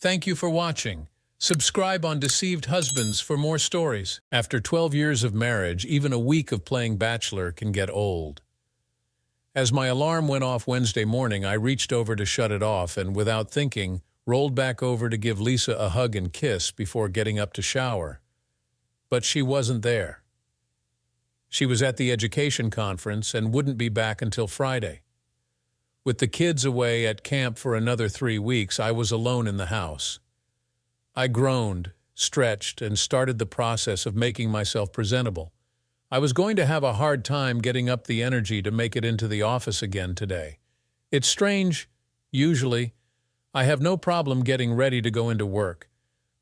Thank you for watching. Subscribe on Deceived Husbands for more stories. After 12 years of marriage, even a week of playing Bachelor can get old. As my alarm went off Wednesday morning, I reached over to shut it off and, without thinking, rolled back over to give Lisa a hug and kiss before getting up to shower. But she wasn't there. She was at the education conference and wouldn't be back until Friday. With the kids away at camp for another 3 weeks, I was alone in the house. I groaned, stretched, and started the process of making myself presentable. I was going to have a hard time getting up the energy to make it into the office again today. It's strange. Usually, I have no problem getting ready to go into work.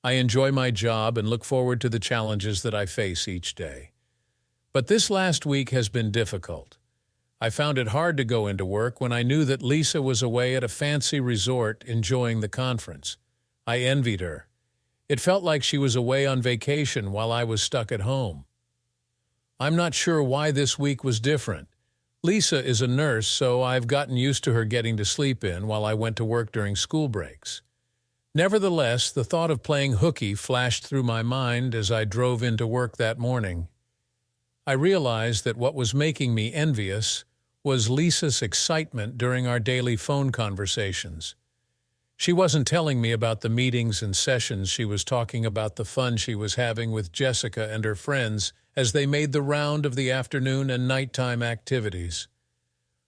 I enjoy my job and look forward to the challenges that I face each day. But this last week has been difficult. I found it hard to go into work when I knew that Lisa was away at a fancy resort enjoying the conference. I envied her. It felt like she was away on vacation while I was stuck at home. I'm not sure why this week was different. Lisa is a nurse, so I've gotten used to her getting to sleep in while I went to work during school breaks. Nevertheless, the thought of playing hooky flashed through my mind as I drove into work that morning. I realized that what was making me envious was Lisa's excitement during our daily phone conversations. She wasn't telling me about the meetings and sessions. She was talking about the fun she was having with Jessica and her friends as they made the round of the afternoon and nighttime activities.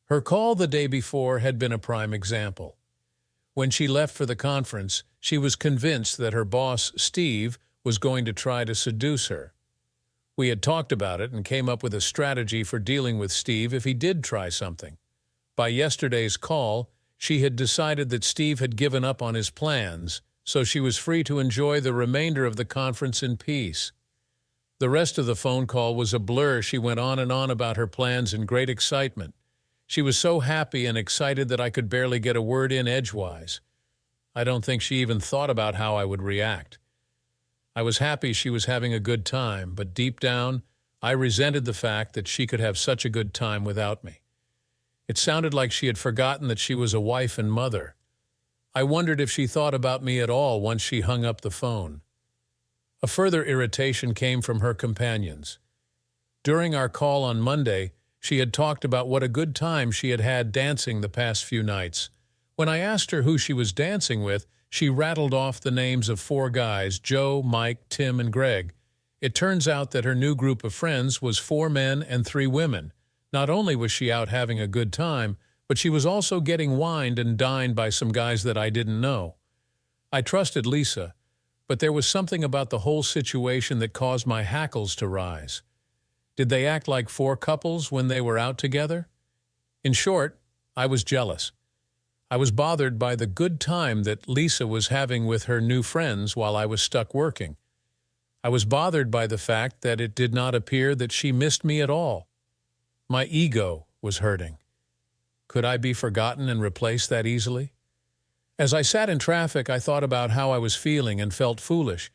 Her call the day before had been a prime example. When she left for the conference, she was convinced that her boss, Steve, was going to try to seduce her. We had talked about it and came up with a strategy for dealing with Steve if he did try something. By yesterday's call, she had decided that Steve had given up on his plans, so she was free to enjoy the remainder of the conference in peace. The rest of the phone call was a blur. She went on and on about her plans in great excitement. She was so happy and excited that I could barely get a word in edgewise. I don't think she even thought about how I would react. I was happy she was having a good time, but deep down, I resented the fact that she could have such a good time without me. It sounded like she had forgotten that she was a wife and mother. I wondered if she thought about me at all once she hung up the phone. A further irritation came from her companions. During our call on Monday, she had talked about what a good time she had had dancing the past few nights. When I asked her who she was dancing with, she rattled off the names of 4 guys, Joe, Mike, Tim, and Greg. It turns out that her new group of friends was 4 men and 3 women. Not only was she out having a good time, but she was also getting wined and dined by some guys that I didn't know. I trusted Lisa, but there was something about the whole situation that caused my hackles to rise. Did they act like 4 couples when they were out together? In short, I was jealous. I was bothered by the good time that Lisa was having with her new friends while I was stuck working. I was bothered by the fact that it did not appear that she missed me at all. My ego was hurting. Could I be forgotten and replaced that easily? As I sat in traffic, I thought about how I was feeling and felt foolish.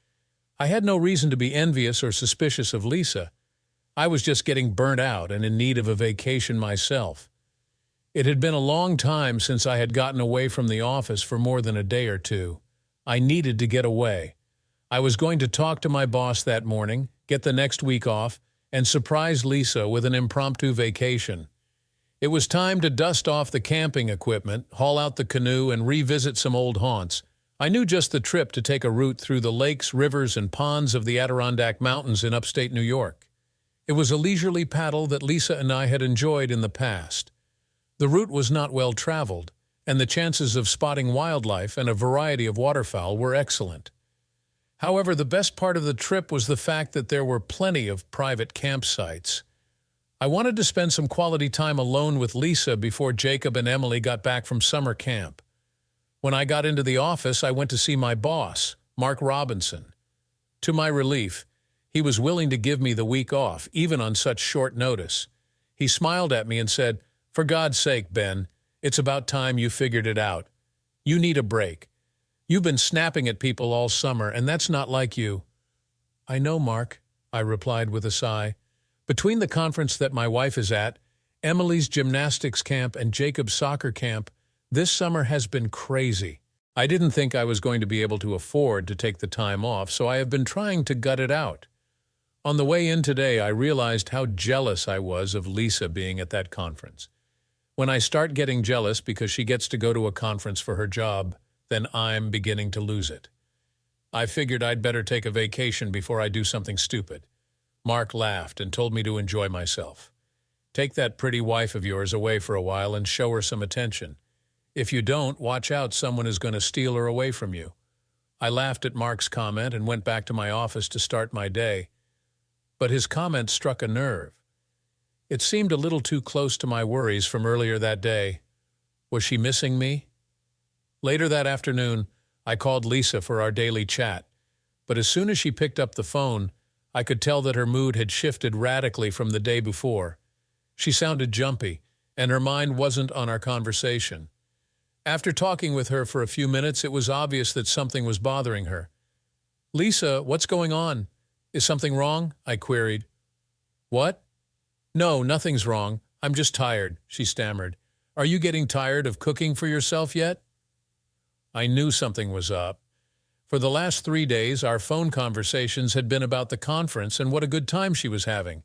I had no reason to be envious or suspicious of Lisa. I was just getting burnt out and in need of a vacation myself. It had been a long time since I had gotten away from the office for more than a day or two. I needed to get away. I was going to talk to my boss that morning, get the next week off, and surprise Lisa with an impromptu vacation. It was time to dust off the camping equipment, haul out the canoe, and revisit some old haunts. I knew just the trip to take a route through the lakes, rivers, and ponds of the Adirondack Mountains in upstate New York. It was a leisurely paddle that Lisa and I had enjoyed in the past. The route was not well traveled, and the chances of spotting wildlife and a variety of waterfowl were excellent. However, the best part of the trip was the fact that there were plenty of private campsites. I wanted to spend some quality time alone with Lisa before Jacob and Emily got back from summer camp. When I got into the office, I went to see my boss, Mark Robinson. To my relief, he was willing to give me the week off, even on such short notice. He smiled at me and said, "For God's sake, Ben, it's about time you figured it out. You need a break. You've been snapping at people all summer, and that's not like you." "I know, Mark," I replied with a sigh. Between the conference that my wife is at, Emily's gymnastics camp, and Jacob's soccer camp, this summer has been crazy. I didn't think I was going to be able to afford to take the time off, so I have been trying to gut it out. On the way in today, I realized how jealous I was of Lisa being at that conference. When I start getting jealous because she gets to go to a conference for her job, then I'm beginning to lose it. I figured I'd better take a vacation before I do something stupid. Mark laughed and told me to enjoy myself. Take that pretty wife of yours away for a while and show her some attention. If you don't, watch out, someone is going to steal her away from you. I laughed at Mark's comment and went back to my office to start my day. But his comment struck a nerve. It seemed a little too close to my worries from earlier that day. Was she missing me? Later that afternoon, I called Lisa for our daily chat, but as soon as she picked up the phone, I could tell that her mood had shifted radically from the day before. She sounded jumpy, and her mind wasn't on our conversation. After talking with her for a few minutes, it was obvious that something was bothering her. "Lisa, what's going on? Is something wrong?" I queried. "What?" "No, nothing's wrong. I'm just tired," she stammered. "Are you getting tired of cooking for yourself yet?" I knew something was up. For the last 3 days, our phone conversations had been about the conference and what a good time she was having.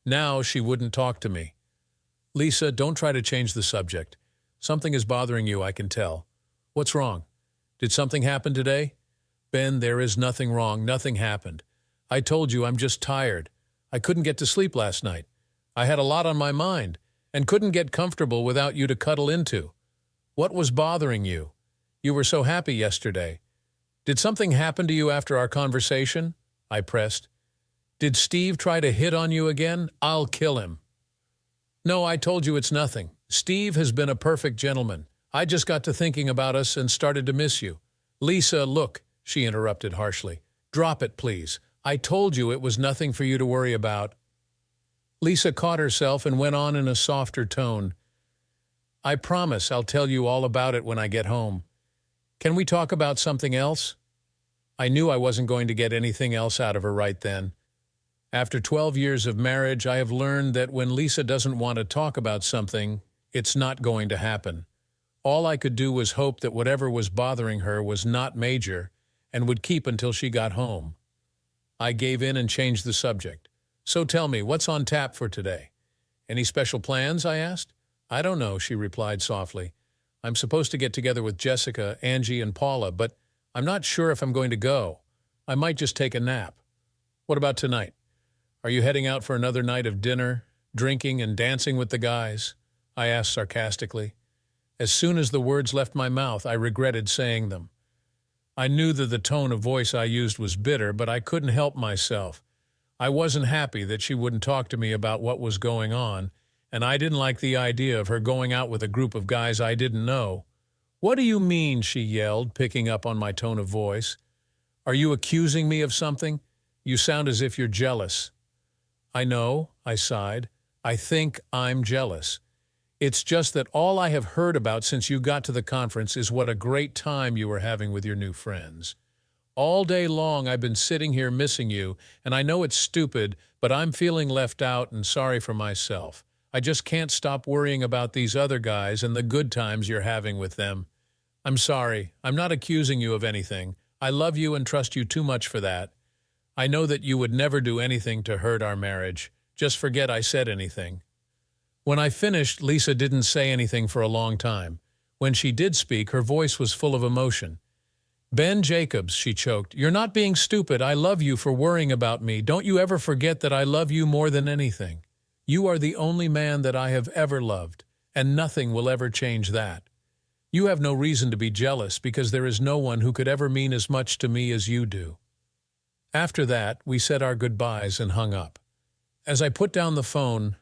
Now she wouldn't talk to me. "Lisa, don't try to change the subject. Something is bothering you, I can tell. What's wrong? Did something happen today?" "Ben, there is nothing wrong. Nothing happened. I told you I'm just tired. I couldn't get to sleep last night. I had a lot on my mind and couldn't get comfortable without you to cuddle into. What was bothering you? You were so happy yesterday. Did something happen to you after our conversation?" I pressed. "Did Steve try to hit on you again? I'll kill him." "No, I told you it's nothing. Steve has been a perfect gentleman. I just got to thinking about us and started to miss you." "Lisa, look," she interrupted harshly. "Drop it, please. I told you it was nothing for you to worry about." Lisa caught herself and went on in a softer tone. "I promise I'll tell you all about it when I get home. Can we talk about something else?" I knew I wasn't going to get anything else out of her right then. After 12 years of marriage, I have learned that when Lisa doesn't want to talk about something, it's not going to happen. All I could do was hope that whatever was bothering her was not major and would keep until she got home. I gave in and changed the subject. "So tell me, what's on tap for today?" "Any special plans?" I asked. "I don't know," she replied softly. "I'm supposed to get together with Jessica, Angie, and Paula, but I'm not sure if I'm going to go. I might just take a nap." "What about tonight? Are you heading out for another night of dinner, drinking, and dancing with the guys?" I asked sarcastically. As soon as the words left my mouth, I regretted saying them. I knew that the tone of voice I used was bitter, but I couldn't help myself. I wasn't happy that she wouldn't talk to me about what was going on, and I didn't like the idea of her going out with a group of guys I didn't know. "What do you mean?" she yelled, picking up on my tone of voice. "Are you accusing me of something? You sound as if you're jealous." "I know," I sighed. "I think I'm jealous. It's just that all I have heard about since you got to the conference is what a great time you were having with your new friends. All day long I've been sitting here missing you, and I know it's stupid, but I'm feeling left out and sorry for myself. I just can't stop worrying about these other guys and the good times you're having with them. I'm sorry. I'm not accusing you of anything. I love you and trust you too much for that. I know that you would never do anything to hurt our marriage. Just forget I said anything." When I finished, Lisa didn't say anything for a long time. When she did speak, her voice was full of emotion. "Ben Jacobs," she choked, "you're not being stupid. I love you for worrying about me. Don't you ever forget that I love you more than anything. You are the only man that I have ever loved, and nothing will ever change that. You have no reason to be jealous because there is no one who could ever mean as much to me as you do." After that, we said our goodbyes and hung up. As I put down the phone,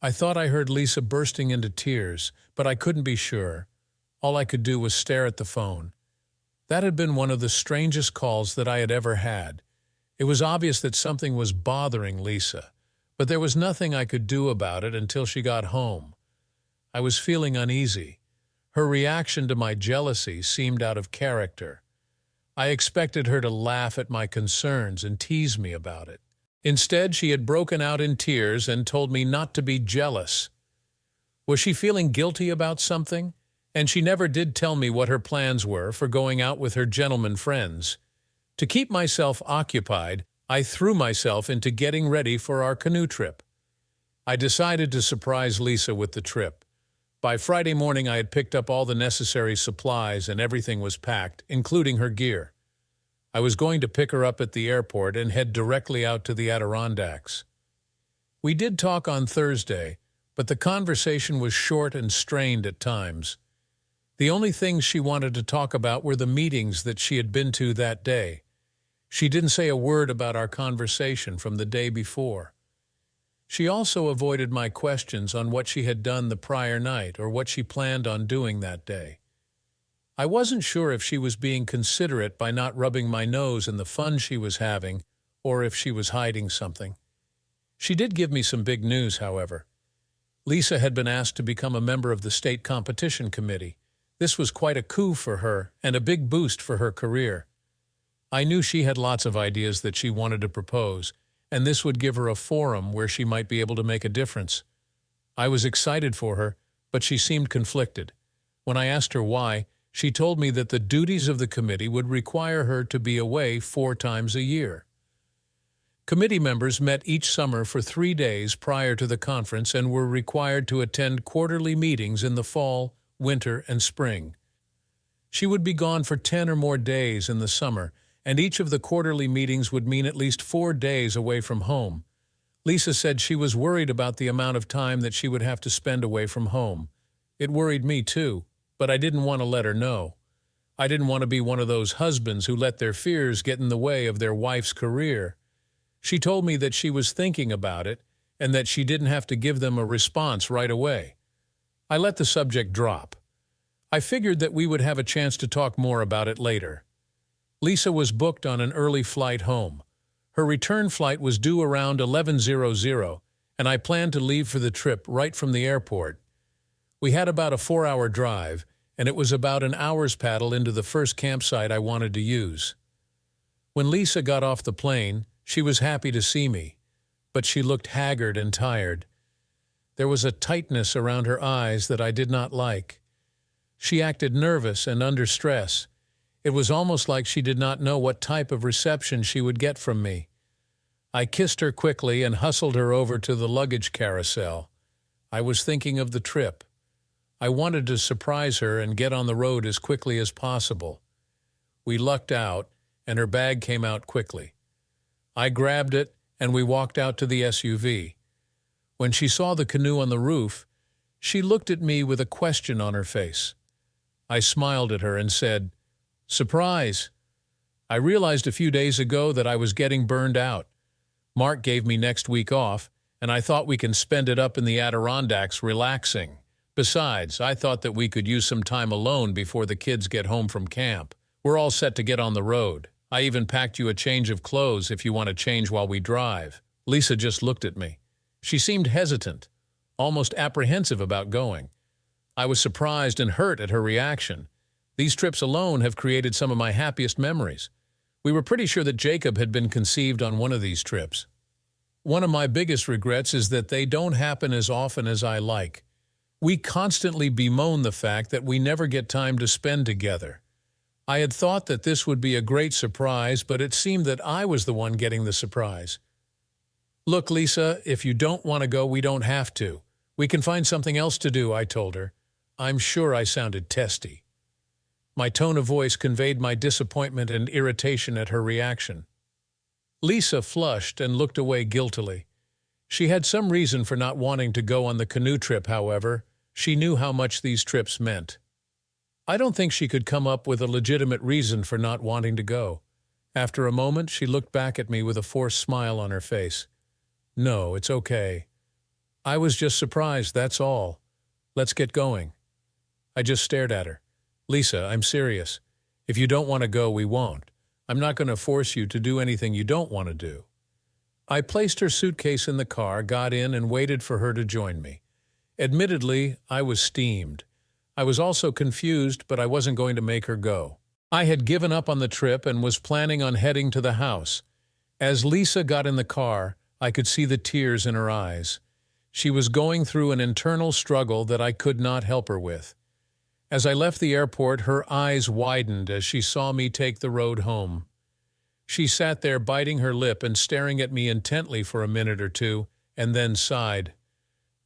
I thought I heard Lisa bursting into tears, but I couldn't be sure. All I could do was stare at the phone. That had been one of the strangest calls that I had ever had. It was obvious that something was bothering Lisa, but there was nothing I could do about it until she got home. I was feeling uneasy. Her reaction to my jealousy seemed out of character. I expected her to laugh at my concerns and tease me about it. Instead, she had broken out in tears and told me not to be jealous. Was she feeling guilty about something? And she never did tell me what her plans were for going out with her gentleman friends. To keep myself occupied, I threw myself into getting ready for our canoe trip. I decided to surprise Lisa with the trip. By Friday morning, I had picked up all the necessary supplies and everything was packed, including her gear. I was going to pick her up at the airport and head directly out to the Adirondacks. We did talk on Thursday, but the conversation was short and strained at times. The only things she wanted to talk about were the meetings that she had been to that day. She didn't say a word about our conversation from the day before. She also avoided my questions on what she had done the prior night or what she planned on doing that day. I wasn't sure if she was being considerate by not rubbing my nose in the fun she was having, or if she was hiding something. She did give me some big news, however. Lisa had been asked to become a member of the state competition committee. This was quite a coup for her and a big boost for her career. I knew she had lots of ideas that she wanted to propose, and this would give her a forum where she might be able to make a difference. I was excited for her, but she seemed conflicted. When I asked her why, she told me that the duties of the committee would require her to be away 4 times a year. Committee members met each summer for 3 days prior to the conference and were required to attend quarterly meetings in the fall, winter, and spring. She would be gone for 10 or more days in the summer, and each of the quarterly meetings would mean at least 4 days away from home. Lisa said she was worried about the amount of time that she would have to spend away from home. It worried me too, but I didn't want to let her know. I didn't want to be one of those husbands who let their fears get in the way of their wife's career. She told me that she was thinking about it and that she didn't have to give them a response right away. I let the subject drop. I figured that we would have a chance to talk more about it later. Lisa was booked on an early flight home. Her return flight was due around 11:00, and I planned to leave for the trip right from the airport. We had about a 4-hour drive, and it was about an hour's paddle into the first campsite I wanted to use. When Lisa got off the plane, she was happy to see me, but she looked haggard and tired. There was a tightness around her eyes that I did not like. She acted nervous and under stress. It was almost like she did not know what type of reception she would get from me. I kissed her quickly and hustled her over to the luggage carousel. I was thinking of the trip. I wanted to surprise her and get on the road as quickly as possible. We lucked out, and her bag came out quickly. I grabbed it, and we walked out to the SUV. When she saw the canoe on the roof, she looked at me with a question on her face. I smiled at her and said, "Surprise! I realized a few days ago that I was getting burned out. Mark gave me next week off, and I thought we can spend it up in the Adirondacks relaxing. Besides, I thought that we could use some time alone before the kids get home from camp. We're all set to get on the road. I even packed you a change of clothes if you want to change while we drive." Lisa just looked at me. She seemed hesitant, almost apprehensive about going. I was surprised and hurt at her reaction. These trips alone have created some of my happiest memories. We were pretty sure that Jacob had been conceived on one of these trips. One of my biggest regrets is that they don't happen as often as I like. We constantly bemoan the fact that we never get time to spend together. I had thought that this would be a great surprise, but it seemed that I was the one getting the surprise. "Look, Lisa, if you don't want to go, we don't have to. We can find something else to do," I told her. I'm sure I sounded testy. My tone of voice conveyed my disappointment and irritation at her reaction. Lisa flushed and looked away guiltily. She had some reason for not wanting to go on the canoe trip, however. She knew how much these trips meant. I don't think she could come up with a legitimate reason for not wanting to go. After a moment, she looked back at me with a forced smile on her face. "No, it's okay. I was just surprised, that's all. Let's get going." I just stared at her. "Lisa, I'm serious. If you don't want to go, we won't. I'm not going to force you to do anything you don't want to do." I placed her suitcase in the car, got in, and waited for her to join me. Admittedly, I was steamed. I was also confused, but I wasn't going to make her go. I had given up on the trip and was planning on heading to the house. As Lisa got in the car, I could see the tears in her eyes. She was going through an internal struggle that I could not help her with. As I left the airport, her eyes widened as she saw me take the road home. She sat there biting her lip and staring at me intently for a minute or two, and then sighed.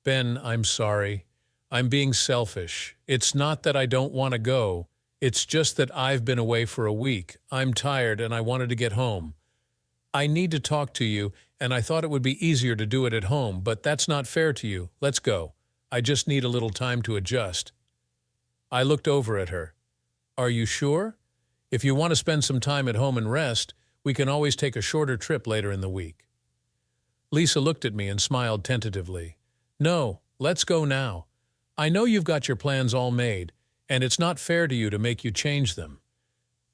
"Ben, I'm sorry. I'm being selfish. It's not that I don't want to go. It's just that I've been away for a week. I'm tired and I wanted to get home. I need to talk to you, and I thought it would be easier to do it at home, but that's not fair to you. Let's go. I just need a little time to adjust." I looked over at her. "Are you sure? If you want to spend some time at home and rest, we can always take a shorter trip later in the week." Lisa looked at me and smiled tentatively. "No, let's go now. I know you've got your plans all made, and it's not fair to you to make you change them.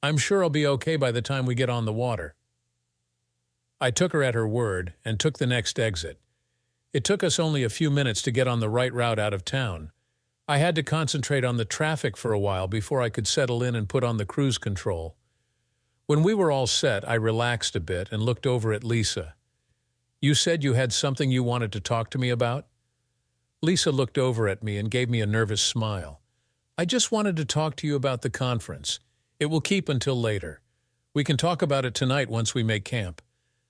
I'm sure I'll be okay by the time we get on the water." I took her at her word and took the next exit. It took us only a few minutes to get on the right route out of town. I had to concentrate on the traffic for a while before I could settle in and put on the cruise control. When we were all set, I relaxed a bit and looked over at Lisa. "You said you had something you wanted to talk to me about?" Lisa looked over at me and gave me a nervous smile. "I just wanted to talk to you about the conference. It will keep until later. We can talk about it tonight once we make camp.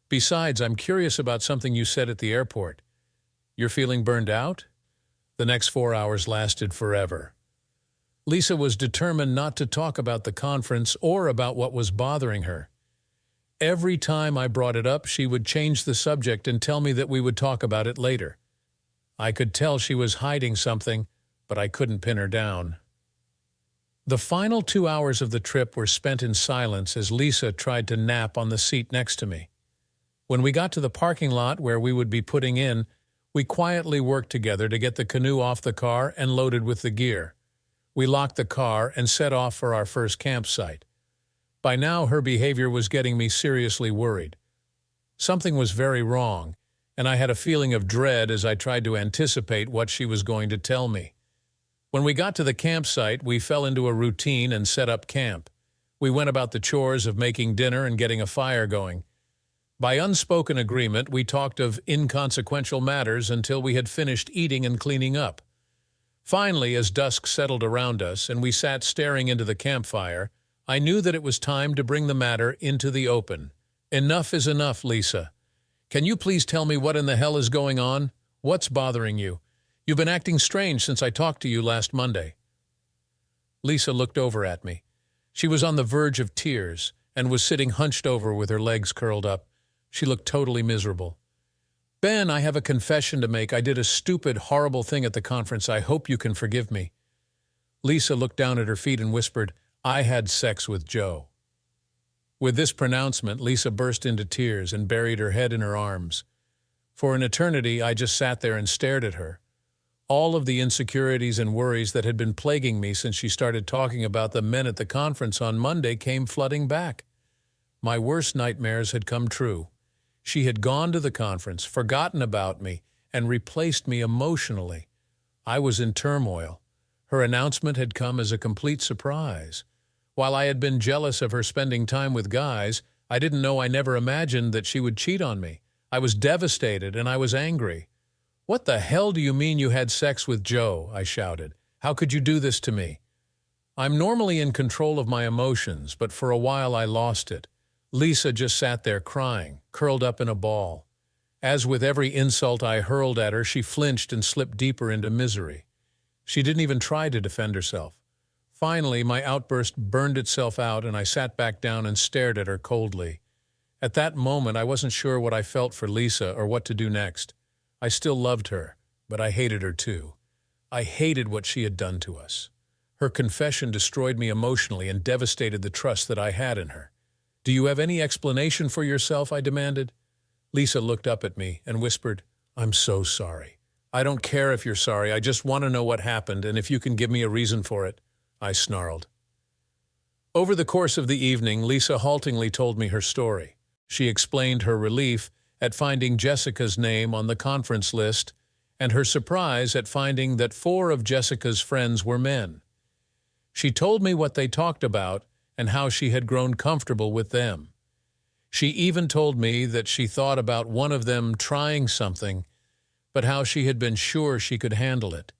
Besides, I'm curious about something you said at the airport. You're feeling burned out?" The next 4 hours lasted forever. Lisa was determined not to talk about the conference or about what was bothering her. Every time I brought it up, she would change the subject and tell me that we would talk about it later. I could tell she was hiding something, but I couldn't pin her down. The final 2 hours of the trip were spent in silence as Lisa tried to nap on the seat next to me. When we got to the parking lot where we would be putting in, we quietly worked together to get the canoe off the car and loaded with the gear. We locked the car and set off for our first campsite. By now, her behavior was getting me seriously worried. Something was very wrong, and I had a feeling of dread as I tried to anticipate what she was going to tell me. When we got to the campsite, we fell into a routine and set up camp. We went about the chores of making dinner and getting a fire going. By unspoken agreement, we talked of inconsequential matters until we had finished eating and cleaning up. Finally, as dusk settled around us and we sat staring into the campfire, I knew that it was time to bring the matter into the open. "Enough is enough, Lisa. Can you please tell me what in the hell is going on? What's bothering you? You've been acting strange since I talked to you last Monday." Lisa looked over at me. She was on the verge of tears and was sitting hunched over with her legs curled up. She looked totally miserable. "Ben, I have a confession to make. I did a stupid, horrible thing at the conference. I hope you can forgive me." Lisa looked down at her feet and whispered, "I had sex with Joe." With this pronouncement, Lisa burst into tears and buried her head in her arms. For an eternity, I just sat there and stared at her. All of the insecurities and worries that had been plaguing me since she started talking about the men at the conference on Monday came flooding back. My worst nightmares had come true. She had gone to the conference, forgotten about me, and replaced me emotionally. I was in turmoil. Her announcement had come as a complete surprise. While I had been jealous of her spending time with guys, I didn't know I never imagined that she would cheat on me. I was devastated and I was angry. "What the hell do you mean you had sex with Joe?" I shouted. "How could you do this to me?" I'm normally in control of my emotions, but for a while I lost it. Lisa just sat there crying, curled up in a ball. As with every insult I hurled at her, she flinched and slipped deeper into misery. She didn't even try to defend herself. Finally, my outburst burned itself out and I sat back down and stared at her coldly. At that moment, I wasn't sure what I felt for Lisa or what to do next. I still loved her, but I hated her too. I hated what she had done to us. Her confession destroyed me emotionally and devastated the trust that I had in her. "Do you have any explanation for yourself?" I demanded. Lisa looked up at me and whispered, "I'm so sorry. I don't care if you're sorry. I just want to know what happened and if you can give me a reason for it." I snarled. Over the course of the evening, Lisa haltingly told me her story. She explained her relief at finding Jessica's name on the conference list and her surprise at finding that 4 of Jessica's friends were men. She told me what they talked about and how she had grown comfortable with them. She even told me that she thought about one of them trying something, but how she had been sure she could handle it.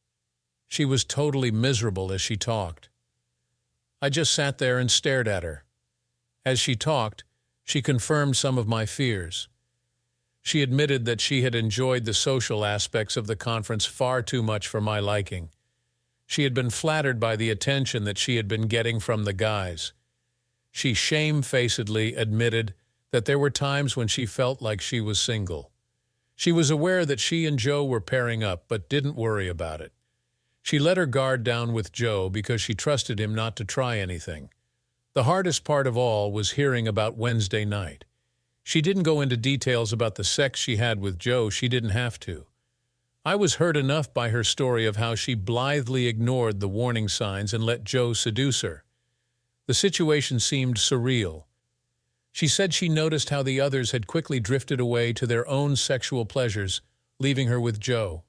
She was totally miserable as she talked. I just sat there and stared at her. As she talked, she confirmed some of my fears. She admitted that she had enjoyed the social aspects of the conference far too much for my liking. She had been flattered by the attention that she had been getting from the guys. She shamefacedly admitted that there were times when she felt like she was single. She was aware that she and Joe were pairing up, but didn't worry about it. She let her guard down with Joe because she trusted him not to try anything. The hardest part of all was hearing about Wednesday night. She didn't go into details about the sex she had with Joe. She didn't have to. I was hurt enough by her story of how she blithely ignored the warning signs and let Joe seduce her. The situation seemed surreal. She said she noticed how the others had quickly drifted away to their own sexual pleasures, leaving her with Joe.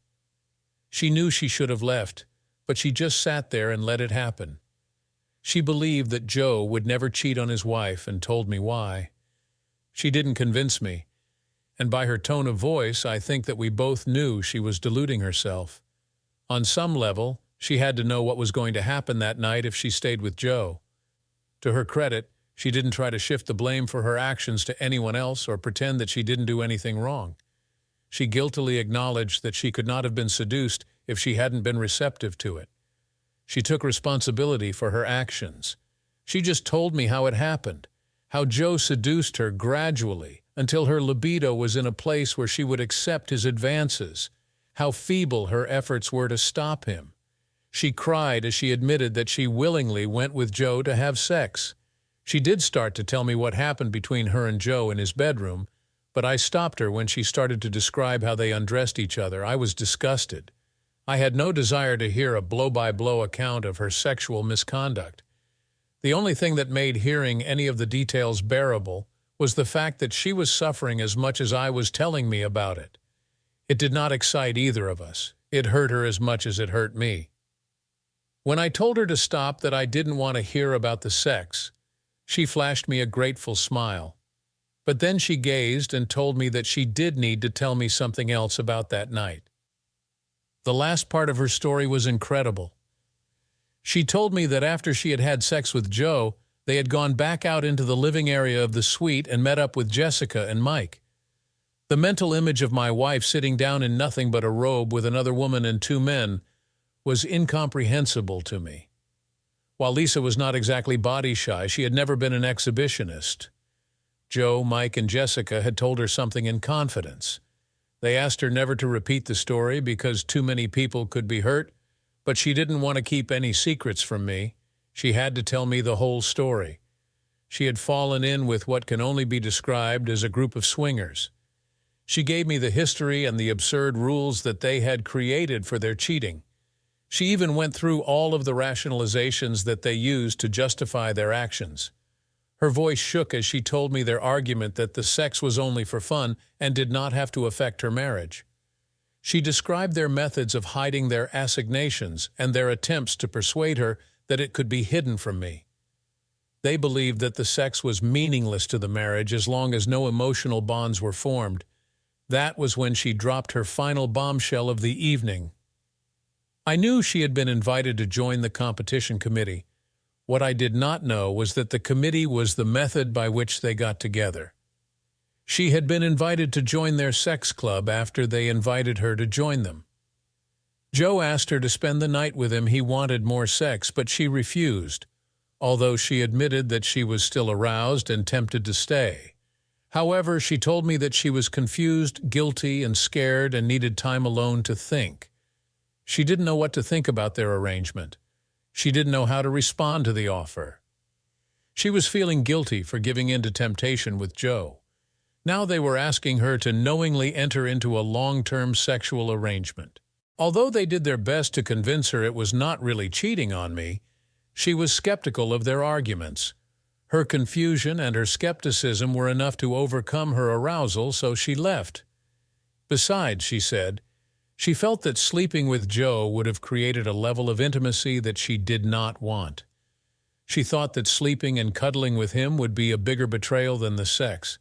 She knew she should have left, but she just sat there and let it happen. She believed that Joe would never cheat on his wife and told me why. She didn't convince me, and by her tone of voice, I think that we both knew she was deluding herself. On some level, she had to know what was going to happen that night if she stayed with Joe. To her credit, she didn't try to shift the blame for her actions to anyone else or pretend that she didn't do anything wrong. She guiltily acknowledged that she could not have been seduced if she hadn't been receptive to it. She took responsibility for her actions. She just told me how it happened, how Joe seduced her gradually until her libido was in a place where she would accept his advances, how feeble her efforts were to stop him. She cried as she admitted that she willingly went with Joe to have sex. She did start to tell me what happened between her and Joe in his bedroom, but I stopped her when she started to describe how they undressed each other. I was disgusted. I had no desire to hear a blow-by-blow account of her sexual misconduct. The only thing that made hearing any of the details bearable was the fact that she was suffering as much as I was telling me about it. It did not excite either of us. It hurt her as much as it hurt me. When I told her to stop, that I didn't want to hear about the sex, she flashed me a grateful smile. But then she gazed and told me that she did need to tell me something else about that night. The last part of her story was incredible. She told me that after she had had sex with Joe, they had gone back out into the living area of the suite and met up with Jessica and Mike. The mental image of my wife sitting down in nothing but a robe with another woman and two men was incomprehensible to me. While Lisa was not exactly body shy, she had never been an exhibitionist. Joe, Mike, and Jessica had told her something in confidence. They asked her never to repeat the story because too many people could be hurt, but she didn't want to keep any secrets from me. She had to tell me the whole story. She had fallen in with what can only be described as a group of swingers. She gave me the history and the absurd rules that they had created for their cheating. She even went through all of the rationalizations that they used to justify their actions. Her voice shook as she told me their argument that the sex was only for fun and did not have to affect her marriage. She described their methods of hiding their assignations and their attempts to persuade her that it could be hidden from me. They believed that the sex was meaningless to the marriage as long as no emotional bonds were formed. That was when she dropped her final bombshell of the evening. I knew she had been invited to join the competition committee. What I did not know was that the committee was the method by which they got together. She had been invited to join their sex club after they invited her to join them. Joe asked her to spend the night with him. He wanted more sex, but she refused, although she admitted that she was still aroused and tempted to stay. However, she told me that she was confused, guilty, and scared and needed time alone to think. She didn't know what to think about their arrangement. She didn't know how to respond to the offer. She was feeling guilty for giving in to temptation with Joe. Now they were asking her to knowingly enter into a long-term sexual arrangement. Although they did their best to convince her it was not really cheating on me, she was skeptical of their arguments. Her confusion and her skepticism were enough to overcome her arousal, so she left. Besides, she said, she felt that sleeping with Joe would have created a level of intimacy that she did not want. She thought that sleeping and cuddling with him would be a bigger betrayal than the sex.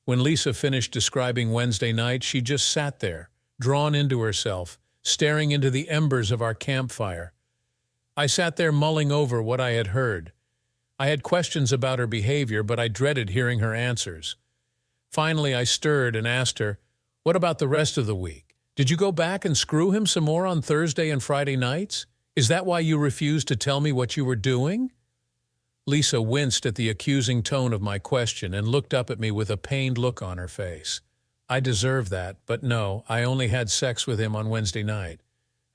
When Lisa finished describing Wednesday night, she just sat there, drawn into herself, staring into the embers of our campfire. I sat there mulling over what I had heard. I had questions about her behavior, but I dreaded hearing her answers. Finally, I stirred and asked her, "What about the rest of the week? Did you go back and screw him some more on Thursday and Friday nights? Is that why you refused to tell me what you were doing?" Lisa winced at the accusing tone of my question and looked up at me with a pained look on her face. I deserve that, but no, I only had sex with him on Wednesday night.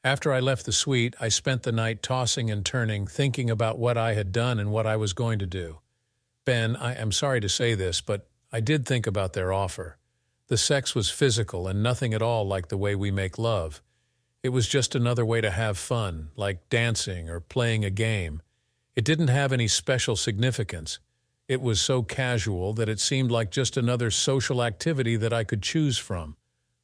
After I left the suite, I spent the night tossing and turning, thinking about what I had done and what I was going to do. Ben, I am sorry to say this, but I did think about their offer. The sex was physical and nothing at all like the way we make love. It was just another way to have fun, like dancing or playing a game. It didn't have any special significance. It was so casual that it seemed like just another social activity that I could choose from.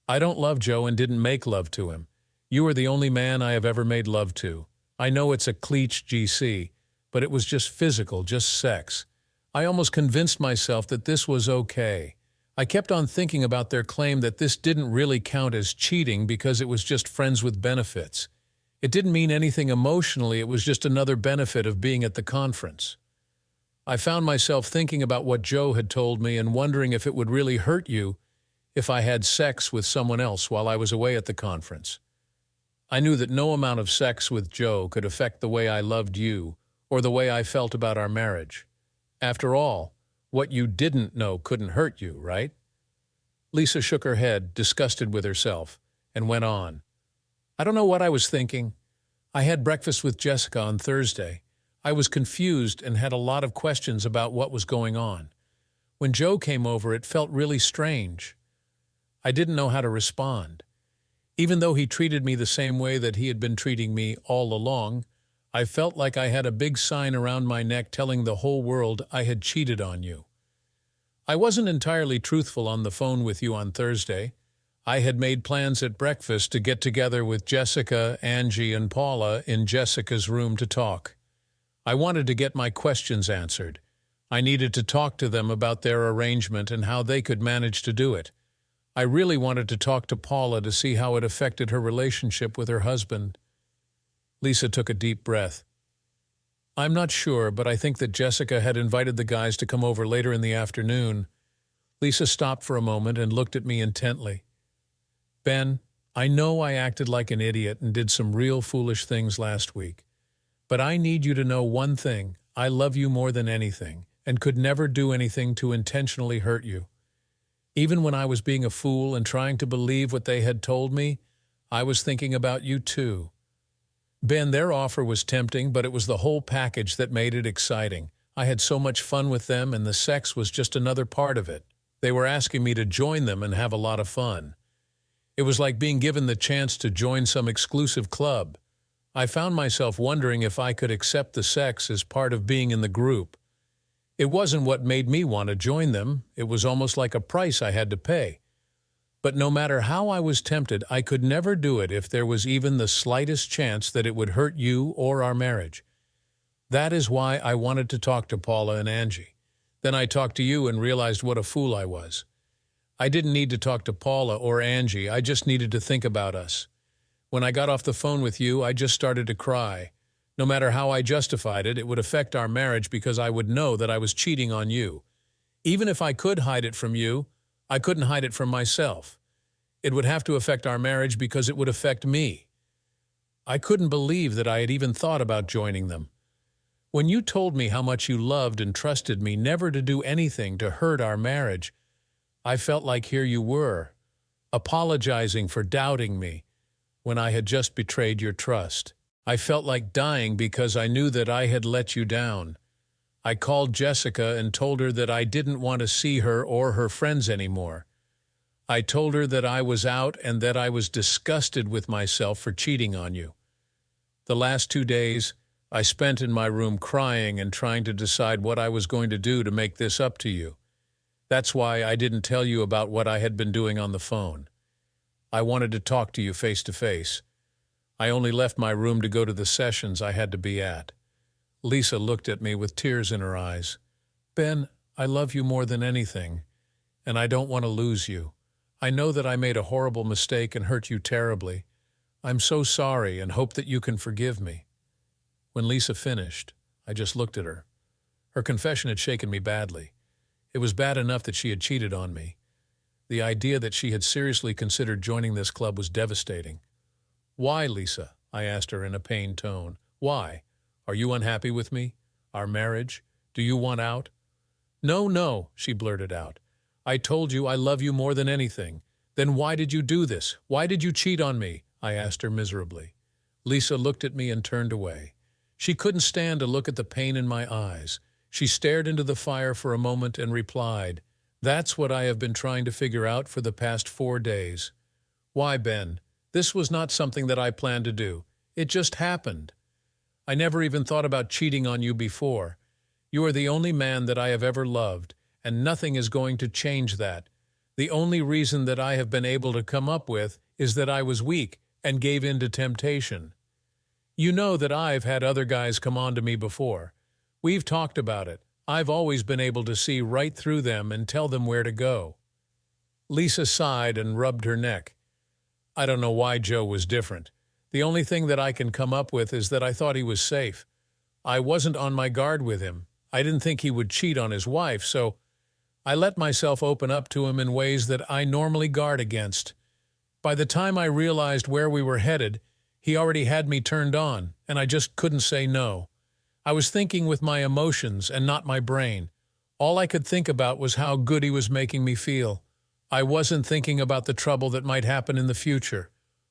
I don't love Joe and didn't make love to him. You are the only man I have ever made love to. I know it's a cliche GC, but it was just physical, just sex. I almost convinced myself that this was okay. I kept on thinking about their claim that this didn't really count as cheating because it was just friends with benefits. It didn't mean anything emotionally, it was just another benefit of being at the conference. I found myself thinking about what Joe had told me and wondering if it would really hurt you if I had sex with someone else while I was away at the conference. I knew that no amount of sex with Joe could affect the way I loved you or the way I felt about our marriage. After all, what you didn't know couldn't hurt you, right? Lisa shook her head, disgusted with herself, and went on. I don't know what I was thinking. I had breakfast with Jessica on Thursday. I was confused and had a lot of questions about what was going on. When Joe came over, it felt really strange. I didn't know how to respond. Even though he treated me the same way that he had been treating me all along, I felt like I had a big sign around my neck telling the whole world I had cheated on you. I wasn't entirely truthful on the phone with you on Thursday. I had made plans at breakfast to get together with Jessica, Angie, and Paula in Jessica's room to talk. I wanted to get my questions answered. I needed to talk to them about their arrangement and how they could manage to do it. I really wanted to talk to Paula to see how it affected her relationship with her husband. Lisa took a deep breath. I'm not sure, but I think that Jessica had invited the guys to come over later in the afternoon. Lisa stopped for a moment and looked at me intently. Ben, I know I acted like an idiot and did some real foolish things last week. But I need you to know one thing. I love you more than anything and could never do anything to intentionally hurt you. Even when I was being a fool and trying to believe what they had told me, I was thinking about you too. Ben, their offer was tempting, but it was the whole package that made it exciting. I had so much fun with them, and the sex was just another part of it. They were asking me to join them and have a lot of fun. It was like being given the chance to join some exclusive club. I found myself wondering if I could accept the sex as part of being in the group. It wasn't what made me want to join them. It was almost like a price I had to pay. But no matter how I was tempted, I could never do it if there was even the slightest chance that it would hurt you or our marriage. That is why I wanted to talk to Paula and Angie. Then I talked to you and realized what a fool I was. I didn't need to talk to Paula or Angie, I just needed to think about us. When I got off the phone with you, I just started to cry. No matter how I justified it, it would affect our marriage because I would know that I was cheating on you. Even if I could hide it from you, I couldn't hide it from myself. It would have to affect our marriage because it would affect me. I couldn't believe that I had even thought about joining them. When you told me how much you loved and trusted me never to do anything to hurt our marriage, I felt like here you were, apologizing for doubting me when I had just betrayed your trust. I felt like dying because I knew that I had let you down. I called Jessica and told her that I didn't want to see her or her friends anymore. I told her that I was out and that I was disgusted with myself for cheating on you. The last 2 days, I spent in my room crying and trying to decide what I was going to do to make this up to you. That's why I didn't tell you about what I had been doing on the phone. I wanted to talk to you face to face. I only left my room to go to the sessions I had to be at. Lisa looked at me with tears in her eyes. Ben, I love you more than anything, and I don't want to lose you. I know that I made a horrible mistake and hurt you terribly. I'm so sorry and hope that you can forgive me. When Lisa finished, I just looked at her. Her confession had shaken me badly. It was bad enough that she had cheated on me. The idea that she had seriously considered joining this club was devastating. "Why, Lisa?" I asked her in a pained tone. "Why? Are you unhappy with me? Our marriage? Do you want out?" "No, no," she blurted out. "I told you I love you more than anything. Then why did you do this? Why did you cheat on me?" I asked her miserably. Lisa looked at me and turned away. She couldn't stand to look at the pain in my eyes. She stared into the fire for a moment and replied, "That's what I have been trying to figure out for the past 4 days. Why, Ben? This was not something that I planned to do. It just happened. I never even thought about cheating on you before. You are the only man that I have ever loved, and nothing is going to change that. The only reason that I have been able to come up with is that I was weak and gave in to temptation. You know that I've had other guys come on to me before. We've talked about it. I've always been able to see right through them and tell them where to go." Lisa sighed and rubbed her neck. "I don't know why Joe was different. The only thing that I can come up with is that I thought he was safe. I wasn't on my guard with him. I didn't think he would cheat on his wife, so I let myself open up to him in ways that I normally guard against. By the time I realized where we were headed, he already had me turned on, and I just couldn't say no. I was thinking with my emotions and not my brain. All I could think about was how good he was making me feel. I wasn't thinking about the trouble that might happen in the future.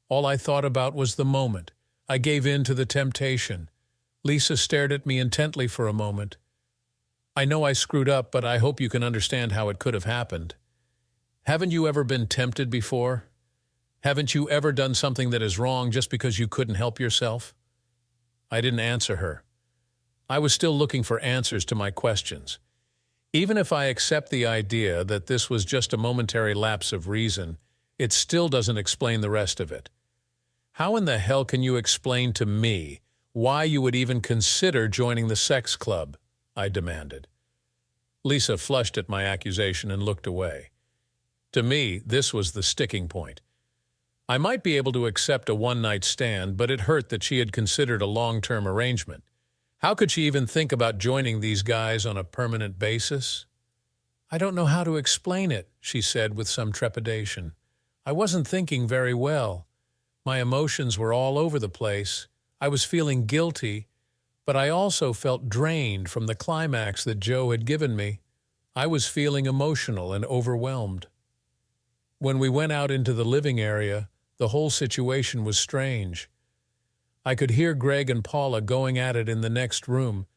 All I thought about was the moment. I gave in to the temptation." Lisa stared at me intently for a moment. "I know I screwed up, but I hope you can understand how it could have happened. Haven't you ever been tempted before? Haven't you ever done something that is wrong just because you couldn't help yourself?" I didn't answer her. I was still looking for answers to my questions. Even if I accept the idea that this was just a momentary lapse of reason, it still doesn't explain the rest of it. How in the hell can you explain to me why you would even consider joining the sex club? I demanded. Lisa flushed at my accusation and looked away. To me, this was the sticking point. I might be able to accept a one-night stand, but it hurt that she had considered a long-term arrangement. How could she even think about joining these guys on a permanent basis? "I don't know how to explain it," she said with some trepidation. "I wasn't thinking very well. My emotions were all over the place. I was feeling guilty, but I also felt drained from the climax that Joe had given me. I was feeling emotional and overwhelmed. When we went out into the living area, the whole situation was strange. I could hear Greg and Paula going at it in the next room,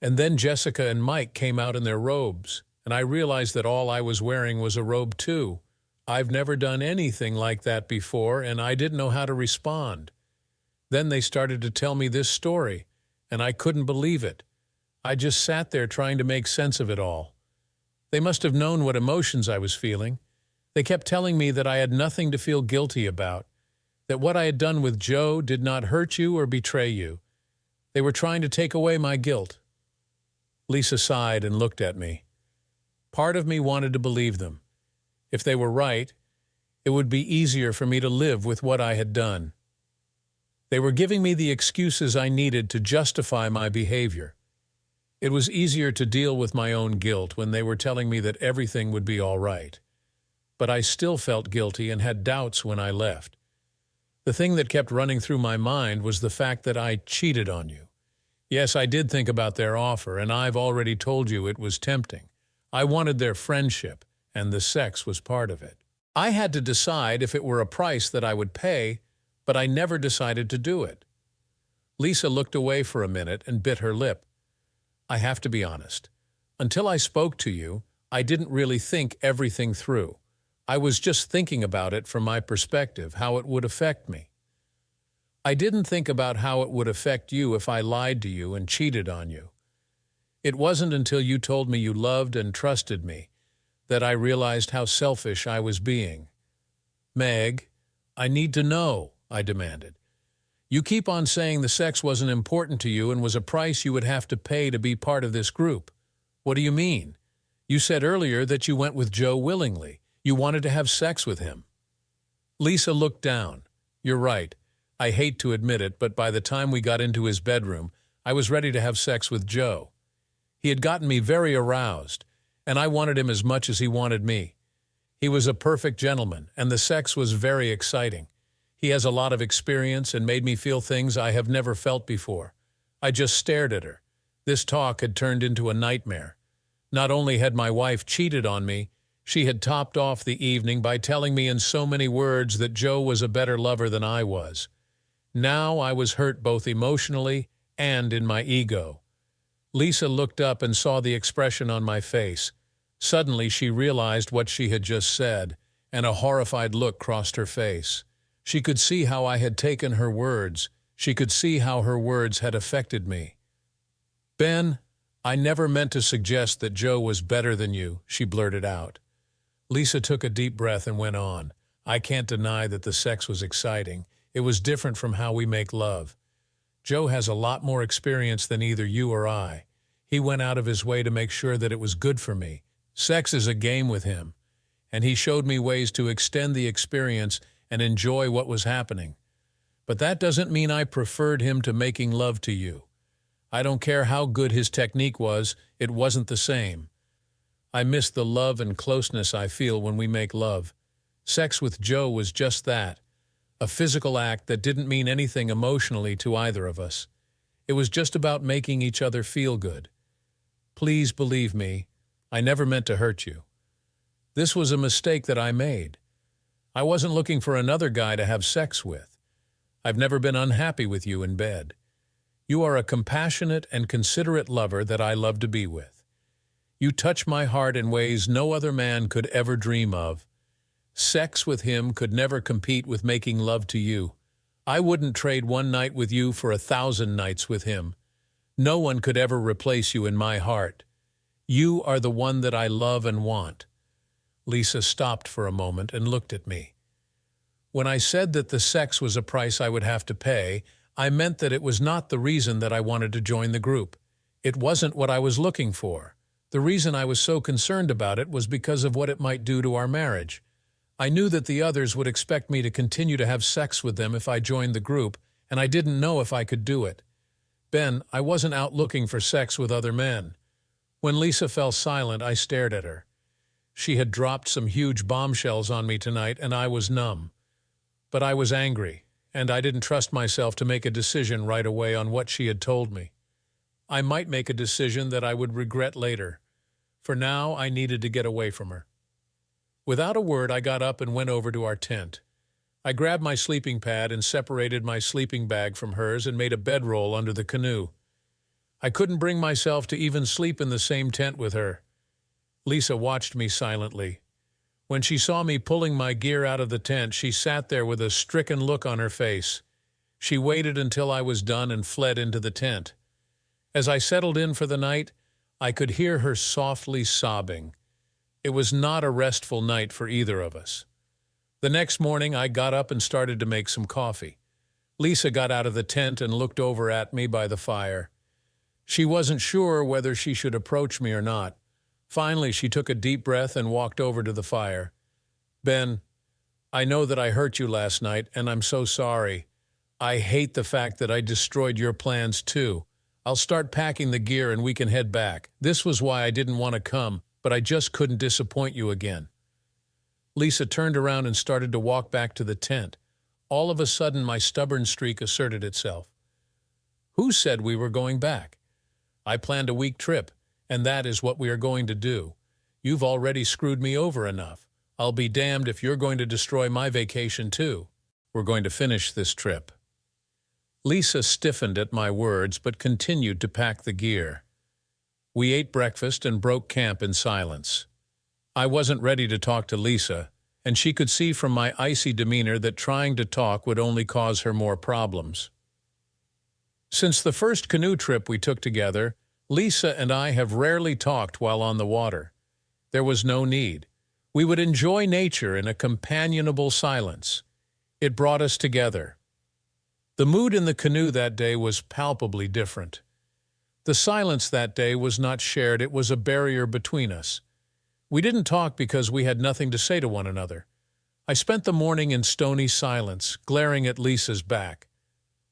and then Jessica and Mike came out in their robes, and I realized that all I was wearing was a robe too. I've never done anything like that before, and I didn't know how to respond. Then they started to tell me this story, and I couldn't believe it. I just sat there trying to make sense of it all. They must have known what emotions I was feeling. They kept telling me that I had nothing to feel guilty about, that what I had done with Joe did not hurt you or betray you. They were trying to take away my guilt." Lisa sighed and looked at me. Part of me wanted to believe them. If they were right, it would be easier for me to live with what I had done. They were giving me the excuses I needed to justify my behavior. It was easier to deal with my own guilt when they were telling me that everything would be all right. But I still felt guilty and had doubts when I left. The thing that kept running through my mind was the fact that I cheated on you. Yes, I did think about their offer, and I've already told you it was tempting. I wanted their friendship, and the sex was part of it. I had to decide if it were a price that I would pay, but I never decided to do it. Lisa looked away for a minute and bit her lip. I have to be honest. Until I spoke to you, I didn't really think everything through. I was just thinking about it from my perspective, how it would affect me. I didn't think about how it would affect you if I lied to you and cheated on you. It wasn't until you told me you loved and trusted me that I realized how selfish I was being. "Meg, I need to know," I demanded. "You keep on saying the sex wasn't important to you and was a price you would have to pay to be part of this group. What do you mean? You said earlier that you went with Joe willingly. You wanted to have sex with him." Lisa looked down. "You're right. I hate to admit it, but by the time we got into his bedroom, I was ready to have sex with Joe. He had gotten me very aroused, and I wanted him as much as he wanted me. He was a perfect gentleman, and the sex was very exciting. He has a lot of experience and made me feel things I have never felt before. I just stared at her. This talk had turned into a nightmare. Not only had my wife cheated on me, she had topped off the evening by telling me in so many words that Joe was a better lover than I was. Now I was hurt both emotionally and in my ego. Lisa looked up and saw the expression on my face. Suddenly she realized what she had just said, and a horrified look crossed her face. She could see how I had taken her words. She could see how her words had affected me. "Ben, I never meant to suggest that Joe was better than you," she blurted out. Lisa took a deep breath and went on. "I can't deny that the sex was exciting. It was different from how we make love. Joe has a lot more experience than either you or I. He went out of his way to make sure that it was good for me. Sex is a game with him, and he showed me ways to extend the experience and enjoy what was happening. But that doesn't mean I preferred him to making love to you. I don't care how good his technique was, it wasn't the same. I miss the love and closeness I feel when we make love. Sex with Joe was just that, a physical act that didn't mean anything emotionally to either of us. It was just about making each other feel good. Please believe me, I never meant to hurt you. This was a mistake that I made. I wasn't looking for another guy to have sex with. I've never been unhappy with you in bed. You are a compassionate and considerate lover that I love to be with. You touch my heart in ways no other man could ever dream of. Sex with him could never compete with making love to you. I wouldn't trade one night with you for 1,000 nights with him. No one could ever replace you in my heart. You are the one that I love and want." Lisa stopped for a moment and looked at me. When I said that the sex was a price I would have to pay, I meant that it was not the reason that I wanted to join the group. It wasn't what I was looking for. The reason I was so concerned about it was because of what it might do to our marriage. I knew that the others would expect me to continue to have sex with them if I joined the group, and I didn't know if I could do it. Ben, I wasn't out looking for sex with other men. When Lisa fell silent, I stared at her. She had dropped some huge bombshells on me tonight, and I was numb. But I was angry, and I didn't trust myself to make a decision right away on what she had told me. I might make a decision that I would regret later. For now, I needed to get away from her. Without a word, I got up and went over to our tent. I grabbed my sleeping pad and separated my sleeping bag from hers and made a bedroll under the canoe. I couldn't bring myself to even sleep in the same tent with her. Lisa watched me silently. When she saw me pulling my gear out of the tent, she sat there with a stricken look on her face. She waited until I was done and fled into the tent. As I settled in for the night, I could hear her softly sobbing. It was not a restful night for either of us. The next morning, I got up and started to make some coffee. Lisa got out of the tent and looked over at me by the fire. She wasn't sure whether she should approach me or not. Finally, she took a deep breath and walked over to the fire. "Ben, I know that I hurt you last night, and I'm so sorry. I hate the fact that I destroyed your plans too. I'll start packing the gear and we can head back. This was why I didn't want to come, but I just couldn't disappoint you again." Lisa turned around and started to walk back to the tent. All of a sudden, my stubborn streak asserted itself. "Who said we were going back? I planned a week trip, and that is what we are going to do. You've already screwed me over enough. I'll be damned if you're going to destroy my vacation too. We're going to finish this trip." Lisa stiffened at my words but continued to pack the gear. We ate breakfast and broke camp in silence. I wasn't ready to talk to Lisa, and she could see from my icy demeanor that trying to talk would only cause her more problems. Since the first canoe trip we took together, Lisa and I have rarely talked while on the water. There was no need. We would enjoy nature in a companionable silence. It brought us together. The mood in the canoe that day was palpably different. The silence that day was not shared, it was a barrier between us. We didn't talk because we had nothing to say to one another. I spent the morning in stony silence, glaring at Lisa's back.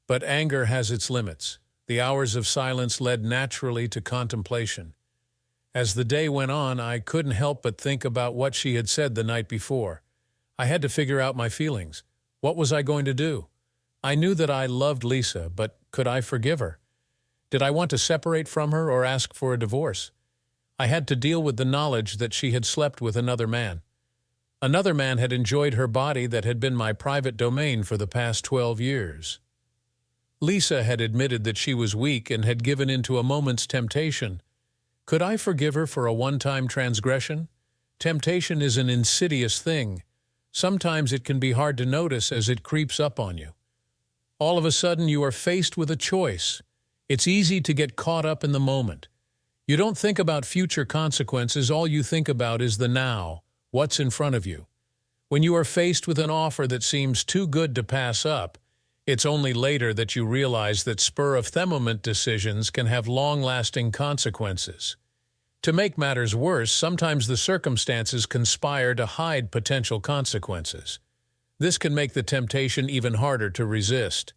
But anger has its limits. The hours of silence led naturally to contemplation. As the day went on, I couldn't help but think about what she had said the night before. I had to figure out my feelings. What was I going to do? I knew that I loved Lisa, but could I forgive her? Did I want to separate from her or ask for a divorce? I had to deal with the knowledge that she had slept with another man. Another man had enjoyed her body that had been my private domain for the past 12 years. Lisa had admitted that she was weak and had given in to a moment's temptation. Could I forgive her for a one-time transgression? Temptation is an insidious thing. Sometimes it can be hard to notice as it creeps up on you. All of a sudden, you are faced with a choice. It's easy to get caught up in the moment. You don't think about future consequences, all you think about is the now, what's in front of you. When you are faced with an offer that seems too good to pass up, it's only later that you realize that spur-of-the-moment decisions can have long-lasting consequences. To make matters worse, sometimes the circumstances conspire to hide potential consequences. This can make the temptation even harder to resist.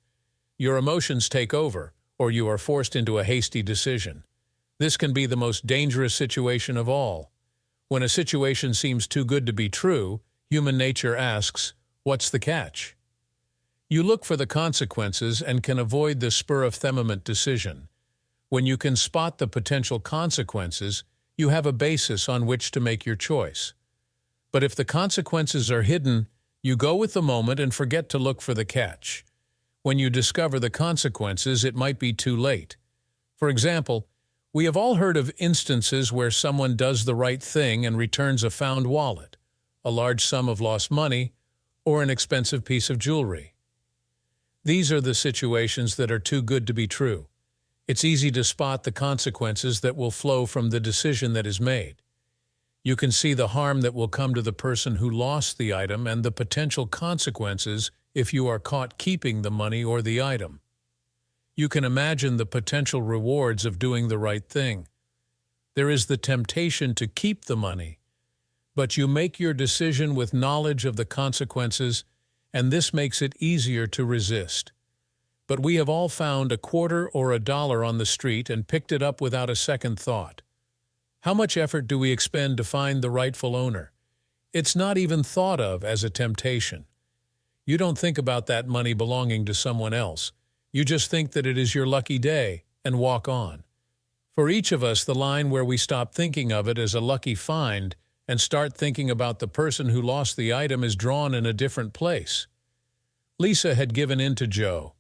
Your emotions take over, or you are forced into a hasty decision. This can be the most dangerous situation of all. When a situation seems too good to be true, human nature asks, "What's the catch?" You look for the consequences and can avoid the spur-of-the-moment decision. When you can spot the potential consequences, you have a basis on which to make your choice. But if the consequences are hidden, you go with the moment and forget to look for the catch. When you discover the consequences, it might be too late. For example, we have all heard of instances where someone does the right thing and returns a found wallet, a large sum of lost money, or an expensive piece of jewelry. These are the situations that are too good to be true. It's easy to spot the consequences that will flow from the decision that is made. You can see the harm that will come to the person who lost the item and the potential consequences if you are caught keeping the money or the item. You can imagine the potential rewards of doing the right thing. There is the temptation to keep the money, but you make your decision with knowledge of the consequences, and this makes it easier to resist. But we have all found a quarter or a dollar on the street and picked it up without a second thought. How much effort do we expend to find the rightful owner? It's not even thought of as a temptation. You don't think about that money belonging to someone else. You just think that it is your lucky day and walk on. For each of us, the line where we stop thinking of it as a lucky find and start thinking about the person who lost the item is drawn in a different place. Lisa had given in to Joe.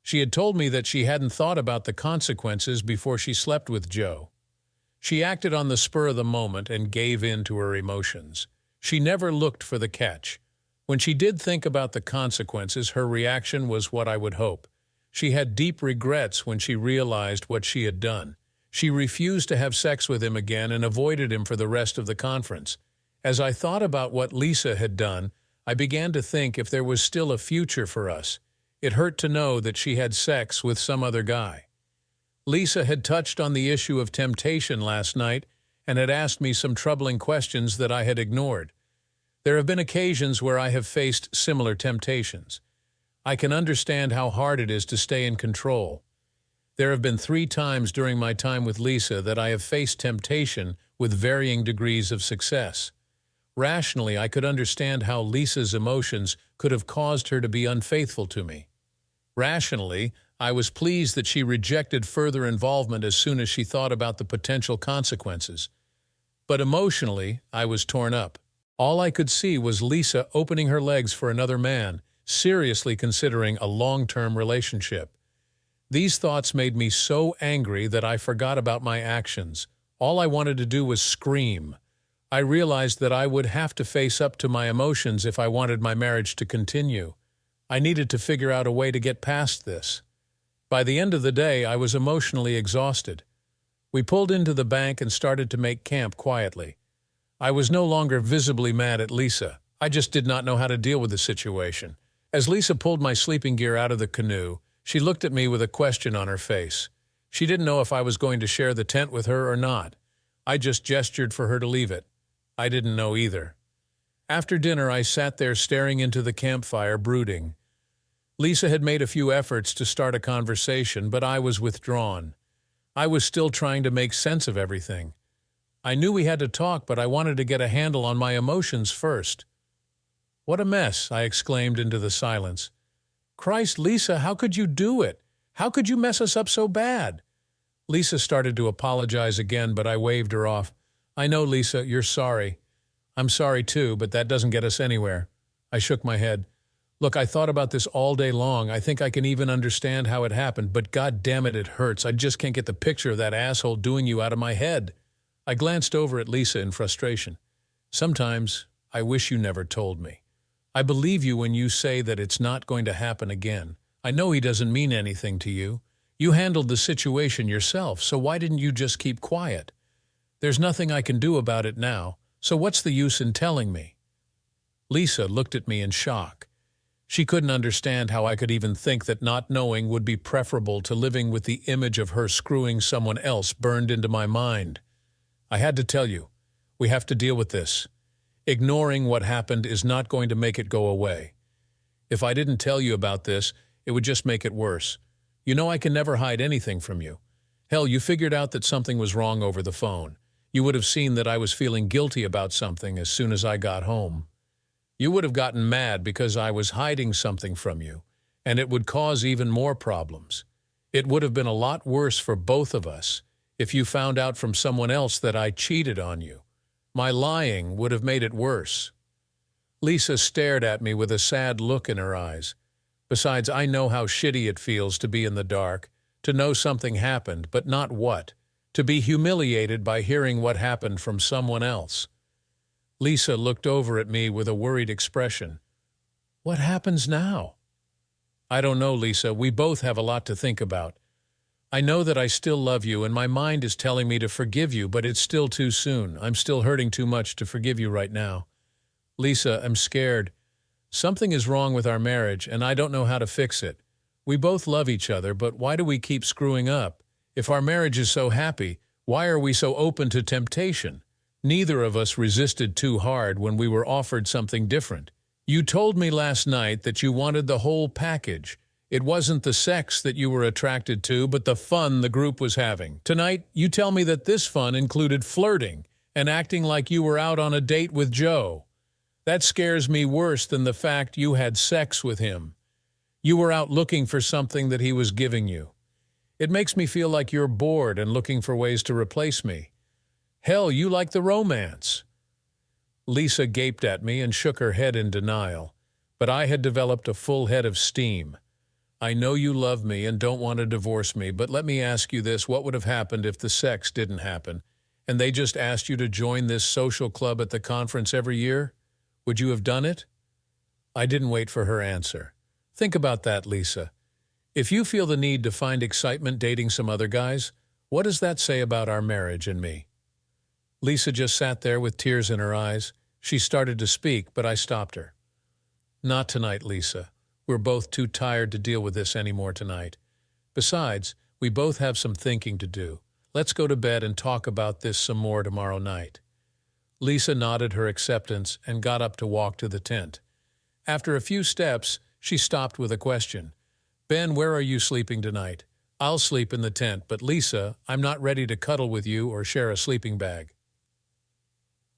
She had told me that she hadn't thought about the consequences before she slept with Joe. She acted on the spur of the moment and gave in to her emotions. She never looked for the catch. When she did think about the consequences, her reaction was what I would hope. She had deep regrets when she realized what she had done. She refused to have sex with him again and avoided him for the rest of the conference. As I thought about what Lisa had done, I began to think if there was still a future for us. It hurt to know that she had sex with some other guy. Lisa had touched on the issue of temptation last night and had asked me some troubling questions that I had ignored. There have been occasions where I have faced similar temptations. I can understand how hard it is to stay in control. There have been 3 times during my time with Lisa that I have faced temptation with varying degrees of success. Rationally, I could understand how Lisa's emotions could have caused her to be unfaithful to me. Rationally, I was pleased that she rejected further involvement as soon as she thought about the potential consequences. But emotionally, I was torn up. All I could see was Lisa opening her legs for another man, seriously considering a long-term relationship. These thoughts made me so angry that I forgot about my actions. All I wanted to do was scream. I realized that I would have to face up to my emotions if I wanted my marriage to continue. I needed to figure out a way to get past this. By the end of the day, I was emotionally exhausted. We pulled into the bank and started to make camp quietly. I was no longer visibly mad at Lisa. I just did not know how to deal with the situation. As Lisa pulled my sleeping gear out of the canoe, she looked at me with a question on her face. She didn't know if I was going to share the tent with her or not. I just gestured for her to leave it. I didn't know either. After dinner, I sat there staring into the campfire, brooding. Lisa had made a few efforts to start a conversation, but I was withdrawn. I was still trying to make sense of everything. I knew we had to talk, but I wanted to get a handle on my emotions first. "What a mess," I exclaimed into the silence. "Christ, Lisa, how could you do it? How could you mess us up so bad?" Lisa started to apologize again, but I waved her off. "I know, Lisa, you're sorry. I'm sorry too, but that doesn't get us anywhere." I shook my head. "Look, I thought about this all day long. I think I can even understand how it happened, but God damn it, it hurts. I just can't get the picture of that asshole doing you out of my head." I glanced over at Lisa in frustration. "Sometimes I wish you never told me. I believe you when you say that it's not going to happen again. I know he doesn't mean anything to you. You handled the situation yourself, so why didn't you just keep quiet? There's nothing I can do about it now, so what's the use in telling me?" Lisa looked at me in shock. She couldn't understand how I could even think that not knowing would be preferable to living with the image of her screwing someone else burned into my mind. "I had to tell you. We have to deal with this. Ignoring what happened is not going to make it go away. If I didn't tell you about this, it would just make it worse. You know I can never hide anything from you. Hell, you figured out that something was wrong over the phone. You would have seen that I was feeling guilty about something as soon as I got home. You would have gotten mad because I was hiding something from you, and it would cause even more problems. It would have been a lot worse for both of us if you found out from someone else that I cheated on you. My lying would have made it worse." Lisa stared at me with a sad look in her eyes. Besides, I know how shitty it feels to be in the dark, to know something happened, but not what, to be humiliated by hearing what happened from someone else. Lisa looked over at me with a worried expression. "What happens now?" "I don't know, Lisa. We both have a lot to think about. I know that I still love you, and my mind is telling me to forgive you, but it's still too soon. I'm still hurting too much to forgive you right now. Lisa, I'm scared. Something is wrong with our marriage, and I don't know how to fix it. We both love each other, but why do we keep screwing up? If our marriage is so happy, why are we so open to temptation? Neither of us resisted too hard when we were offered something different. You told me last night that you wanted the whole package. It wasn't the sex that you were attracted to, but the fun the group was having. Tonight, you tell me that this fun included flirting and acting like you were out on a date with Joe. That scares me worse than the fact you had sex with him. You were out looking for something that he was giving you. It makes me feel like you're bored and looking for ways to replace me. Hell, you like the romance." Lisa gaped at me and shook her head in denial, but I had developed a full head of steam. "I know you love me and don't want to divorce me, but let me ask you this. What would have happened if the sex didn't happen, and they just asked you to join this social club at the conference every year? Would you have done it?" I didn't wait for her answer. "Think about that, Lisa. If you feel the need to find excitement dating some other guys, what does that say about our marriage and me?" Lisa just sat there with tears in her eyes. She started to speak, but I stopped her. "Not tonight, Lisa. We're both too tired to deal with this anymore tonight. Besides, we both have some thinking to do. Let's go to bed and talk about this some more tomorrow night." Lisa nodded her acceptance and got up to walk to the tent. After a few steps, she stopped with a question. "Ben, where are you sleeping tonight?" "I'll sleep in the tent, but Lisa, I'm not ready to cuddle with you or share a sleeping bag."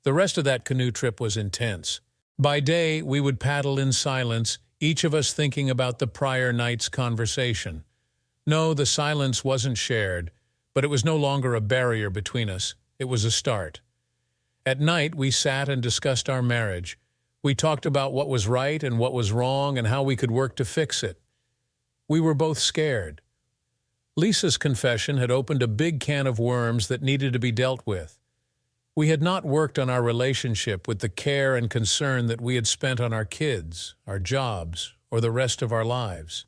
The rest of that canoe trip was intense. By day, we would paddle in silence, each of us thinking about the prior night's conversation. No, the silence wasn't shared, but it was no longer a barrier between us. It was a start. At night, we sat and discussed our marriage. We talked about what was right and what was wrong and how we could work to fix it. We were both scared. Lisa's confession had opened a big can of worms that needed to be dealt with. We had not worked on our relationship with the care and concern that we had spent on our kids, our jobs, or the rest of our lives.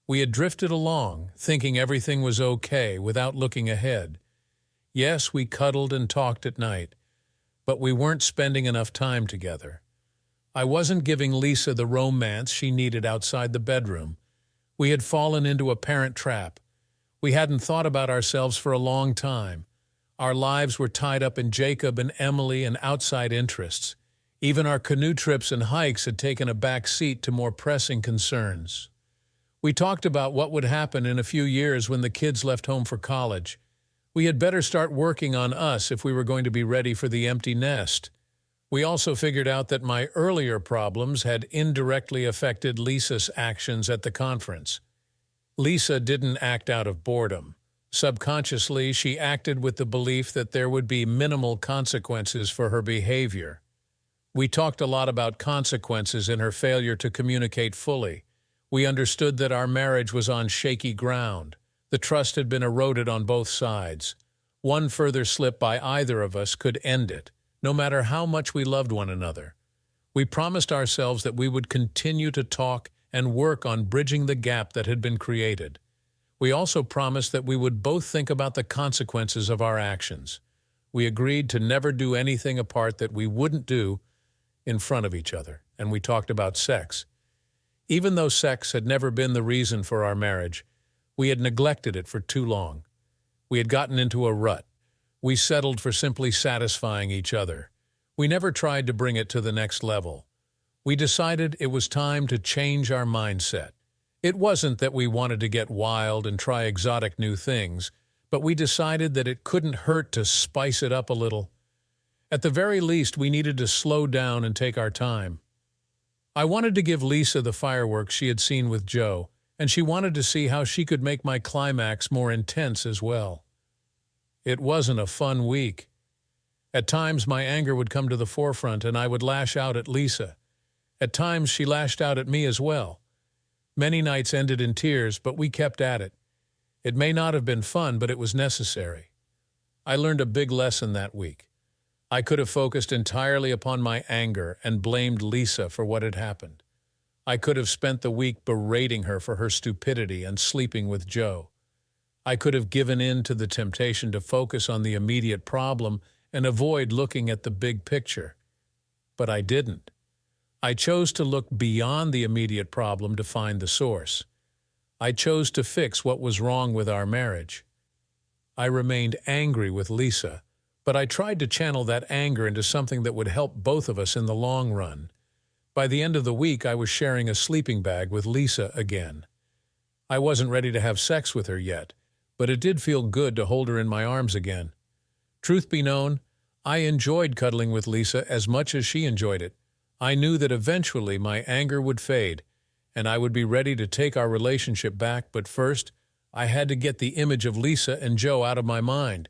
We had drifted along, thinking everything was okay without looking ahead. Yes, we cuddled and talked at night, but we weren't spending enough time together. I wasn't giving Lisa the romance she needed outside the bedroom. We had fallen into a parent trap. We hadn't thought about ourselves for a long time. Our lives were tied up in Jacob and Emily and outside interests. Even our canoe trips and hikes had taken a back seat to more pressing concerns. We talked about what would happen in a few years when the kids left home for college. We had better start working on us if we were going to be ready for the empty nest. We also figured out that my earlier problems had indirectly affected Lisa's actions at the conference. Lisa didn't act out of boredom. Subconsciously, she acted with the belief that there would be minimal consequences for her behavior. We talked a lot about consequences in her failure to communicate fully. We understood that our marriage was on shaky ground. The trust had been eroded on both sides. One further slip by either of us could end it, no matter how much we loved one another. We promised ourselves that we would continue to talk and work on bridging the gap that had been created. We also promised that we would both think about the consequences of our actions. We agreed to never do anything apart that we wouldn't do in front of each other, and we talked about sex. Even though sex had never been the reason for our marriage, we had neglected it for too long. We had gotten into a rut. We settled for simply satisfying each other. We never tried to bring it to the next level. We decided it was time to change our mindset. It wasn't that we wanted to get wild and try exotic new things, but we decided that it couldn't hurt to spice it up a little. At the very least, we needed to slow down and take our time. I wanted to give Lisa the fireworks she had seen with Joe, and she wanted to see how she could make my climax more intense as well. It wasn't a fun week. At times, my anger would come to the forefront and I would lash out at Lisa. At times, she lashed out at me as well. Many nights ended in tears, but we kept at it. It may not have been fun, but it was necessary. I learned a big lesson that week. I could have focused entirely upon my anger and blamed Lisa for what had happened. I could have spent the week berating her for her stupidity and sleeping with Joe. I could have given in to the temptation to focus on the immediate problem and avoid looking at the big picture. But I didn't. I chose to look beyond the immediate problem to find the source. I chose to fix what was wrong with our marriage. I remained angry with Lisa, but I tried to channel that anger into something that would help both of us in the long run. By the end of the week, I was sharing a sleeping bag with Lisa again. I wasn't ready to have sex with her yet, but it did feel good to hold her in my arms again. Truth be known, I enjoyed cuddling with Lisa as much as she enjoyed it. I knew that eventually my anger would fade, and I would be ready to take our relationship back, but first, I had to get the image of Lisa and Joe out of my mind.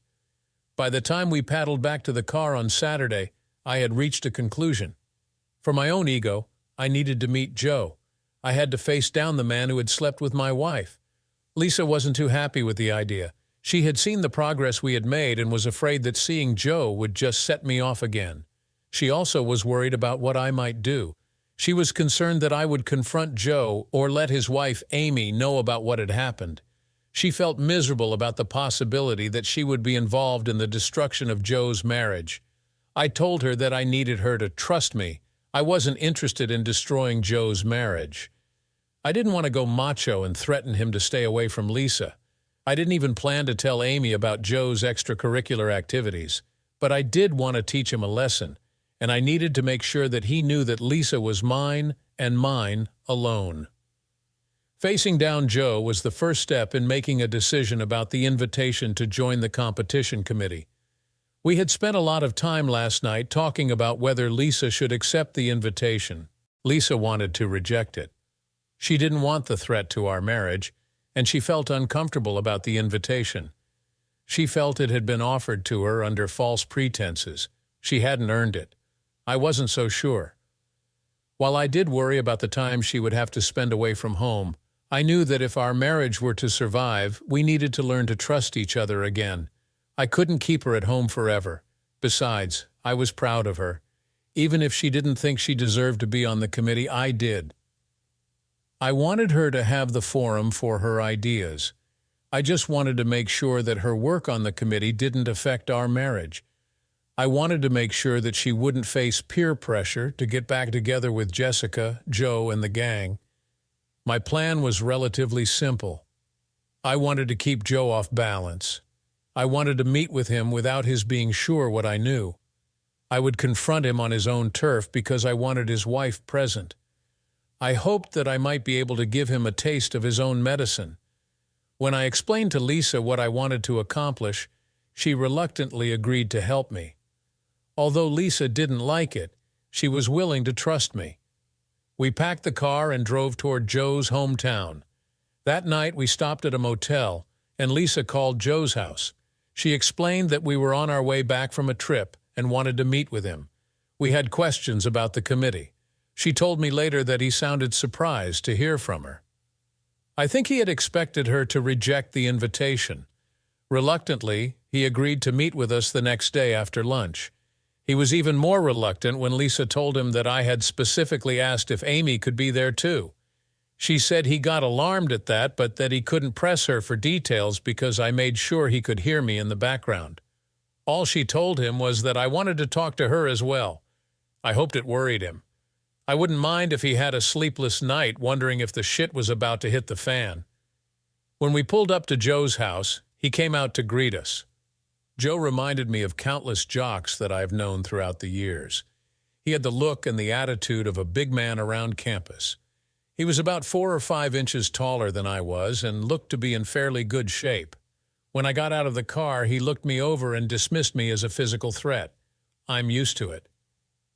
By the time we paddled back to the car on Saturday, I had reached a conclusion. For my own ego, I needed to meet Joe. I had to face down the man who had slept with my wife. Lisa wasn't too happy with the idea. She had seen the progress we had made and was afraid that seeing Joe would just set me off again. She also was worried about what I might do. She was concerned that I would confront Joe or let his wife, Amy, know about what had happened. She felt miserable about the possibility that she would be involved in the destruction of Joe's marriage. I told her that I needed her to trust me. I wasn't interested in destroying Joe's marriage. I didn't want to go macho and threaten him to stay away from Lisa. I didn't even plan to tell Amy about Joe's extracurricular activities. But I did want to teach him a lesson, and I needed to make sure that he knew that Lisa was mine and mine alone. Facing down Joe was the first step in making a decision about the invitation to join the competition committee. We had spent a lot of time last night talking about whether Lisa should accept the invitation. Lisa wanted to reject it. She didn't want the threat to our marriage, and she felt uncomfortable about the invitation. She felt it had been offered to her under false pretenses. She hadn't earned it. I wasn't so sure. While I did worry about the time she would have to spend away from home, I knew that if our marriage were to survive, we needed to learn to trust each other again. I couldn't keep her at home forever. Besides, I was proud of her. Even if she didn't think she deserved to be on the committee, I did. I wanted her to have the forum for her ideas. I just wanted to make sure that her work on the committee didn't affect our marriage. I wanted to make sure that she wouldn't face peer pressure to get back together with Jessica, Joe, and the gang. My plan was relatively simple. I wanted to keep Joe off balance. I wanted to meet with him without his being sure what I knew. I would confront him on his own turf because I wanted his wife present. I hoped that I might be able to give him a taste of his own medicine. When I explained to Lisa what I wanted to accomplish, she reluctantly agreed to help me. Although Lisa didn't like it, she was willing to trust me. We packed the car and drove toward Joe's hometown. That night we stopped at a motel, and Lisa called Joe's house. She explained that we were on our way back from a trip and wanted to meet with him. We had questions about the committee. She told me later that he sounded surprised to hear from her. I think he had expected her to reject the invitation. Reluctantly, he agreed to meet with us the next day after lunch. He was even more reluctant when Lisa told him that I had specifically asked if Amy could be there too. She said he got alarmed at that, but that he couldn't press her for details because I made sure he could hear me in the background. All she told him was that I wanted to talk to her as well. I hoped it worried him. I wouldn't mind if he had a sleepless night wondering if the shit was about to hit the fan. When we pulled up to Joe's house, he came out to greet us. Joe reminded me of countless jocks that I've known throughout the years. He had the look and the attitude of a big man around campus. He was about 4 or 5 inches taller than I was and looked to be in fairly good shape. When I got out of the car, he looked me over and dismissed me as a physical threat. I'm used to it.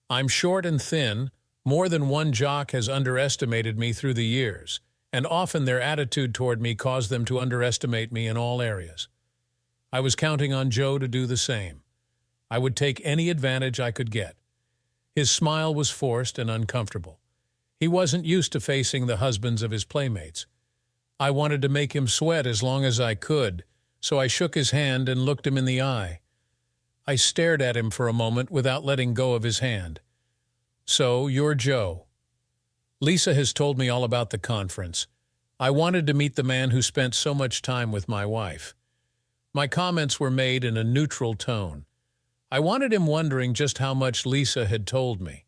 I'm short and thin. More than one jock has underestimated me through the years, and often their attitude toward me caused them to underestimate me in all areas. I was counting on Joe to do the same. I would take any advantage I could get. His smile was forced and uncomfortable. He wasn't used to facing the husbands of his playmates. I wanted to make him sweat as long as I could, so I shook his hand and looked him in the eye. I stared at him for a moment without letting go of his hand. So, you're Joe. Lisa has told me all about the conference. I wanted to meet the man who spent so much time with my wife. My comments were made in a neutral tone. I wanted him wondering just how much Lisa had told me.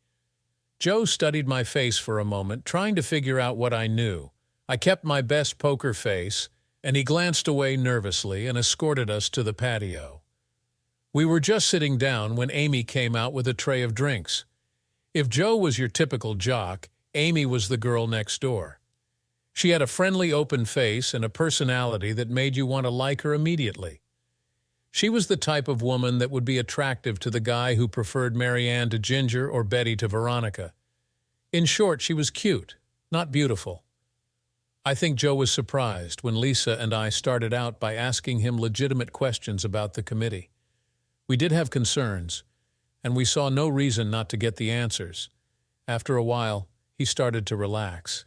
Joe studied my face for a moment, trying to figure out what I knew. I kept my best poker face, and he glanced away nervously and escorted us to the patio. We were just sitting down when Amy came out with a tray of drinks. If Joe was your typical jock, Amy was the girl next door. She had a friendly, open face and a personality that made you want to like her immediately. She was the type of woman that would be attractive to the guy who preferred Marianne to Ginger or Betty to Veronica. In short, she was cute, not beautiful. I think Joe was surprised when Lisa and I started out by asking him legitimate questions about the committee. We did have concerns, and we saw no reason not to get the answers. After a while, he started to relax.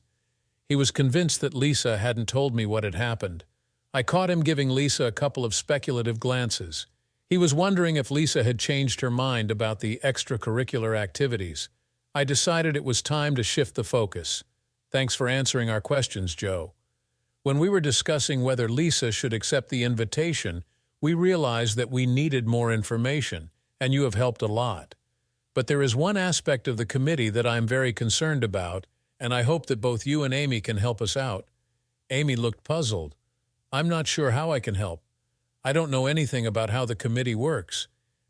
He was convinced that Lisa hadn't told me what had happened. I caught him giving Lisa a couple of speculative glances. He was wondering if Lisa had changed her mind about the extracurricular activities. I decided it was time to shift the focus. Thanks for answering our questions, Joe. When we were discussing whether Lisa should accept the invitation, we realized that we needed more information, and you have helped a lot. But there is one aspect of the committee that I'm very concerned about, and I hope that both you and Amy can help us out. Amy looked puzzled. I'm not sure how I can help. I don't know anything about how the committee works.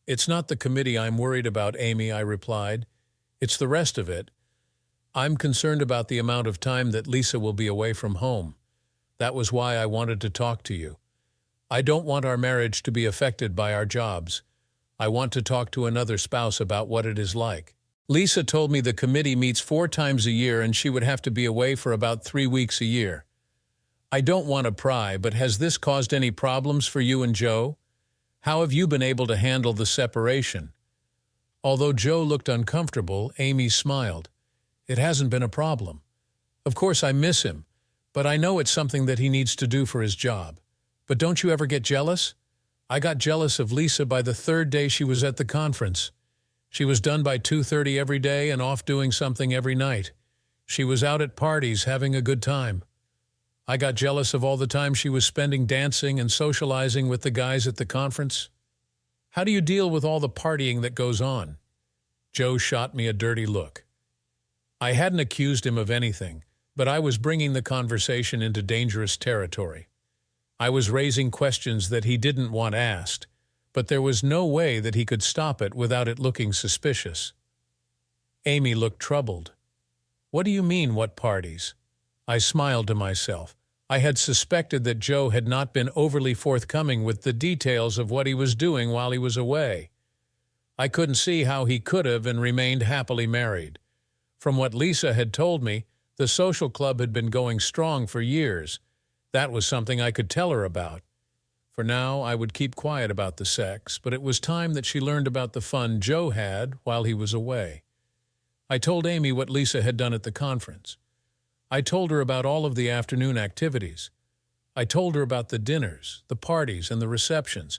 It's not the committee I'm worried about, Amy, I replied. It's the rest of it. I'm concerned about the amount of time that Lisa will be away from home. That was why I wanted to talk to you. I don't want our marriage to be affected by our jobs. I want to talk to another spouse about what it is like. Lisa told me the committee meets 4 times a year and she would have to be away for about 3 weeks a year. I don't want to pry, but has this caused any problems for you and Joe? How have you been able to handle the separation? Although Joe looked uncomfortable, Amy smiled. It hasn't been a problem. Of course, I miss him, but I know it's something that he needs to do for his job. But don't you ever get jealous? I got jealous of Lisa by the 3rd day she was at the conference. She was done by 2:30 every day and off doing something every night. She was out at parties having a good time. I got jealous of all the time she was spending dancing and socializing with the guys at the conference. How do you deal with all the partying that goes on? Joe shot me a dirty look. I hadn't accused him of anything, but I was bringing the conversation into dangerous territory. I was raising questions that he didn't want asked, but there was no way that he could stop it without it looking suspicious. Amy looked troubled. What do you mean, what parties? I smiled to myself. I had suspected that Joe had not been overly forthcoming with the details of what he was doing while he was away. I couldn't see how he could have and remained happily married. From what Lisa had told me, the social club had been going strong for years. That was something I could tell her about. For now, I would keep quiet about the sex, but it was time that she learned about the fun Joe had while he was away. I told Amy what Lisa had done at the conference. I told her about all of the afternoon activities. I told her about the dinners, the parties, and the receptions.